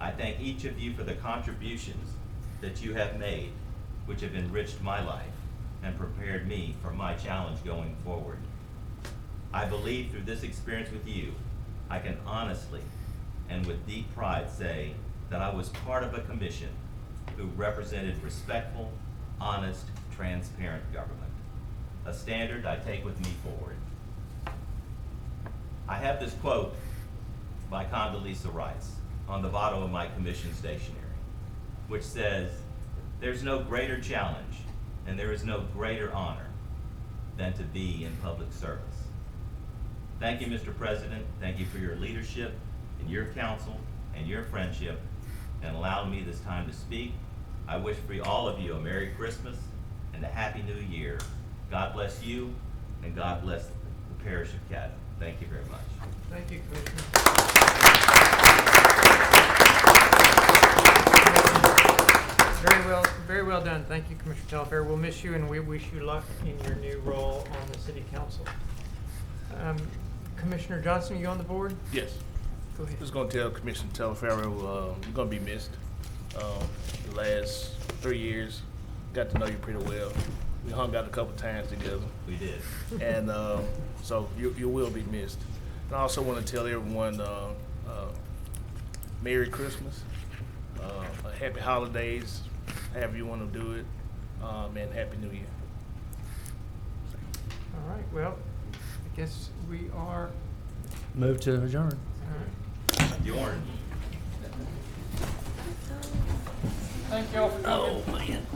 I thank each of you for the contributions that you have made, which have enriched my life and prepared me for my challenge going forward. I believe through this experience with you, I can honestly and with deep pride say that I was part of a commission who represented respectful, honest, transparent government, a standard I take with me forward. I have this quote by Condoleezza Rice on the bottom of my commission stationery, which says, "There's no greater challenge and there is no greater honor than to be in public service." Thank you, Mr. President. Thank you for your leadership and your counsel and your friendship and allowing me this time to speak. I wish for all of you a Merry Christmas and a Happy New Year. God bless you, and God bless the parish of Caddo. Thank you very much. Thank you, Commissioner. Very well done. Thank you, Commissioner Telfair. We'll miss you, and we wish you luck in your new role on the City Council. Commissioner Johnson, you on the board? Yes. Go ahead. Just going to tell Commissioner Telfair you're going to be missed. The last 3 years, got to know you pretty well. We hung out a couple times together. We did. And so you will be missed. And I also want to tell everyone Merry Christmas, Happy Holidays, however you want to do it, and Happy New Year. All right, well, I guess we are. Move to adjourn. All right. Bjorn. Thank y'all for coming. Oh, man.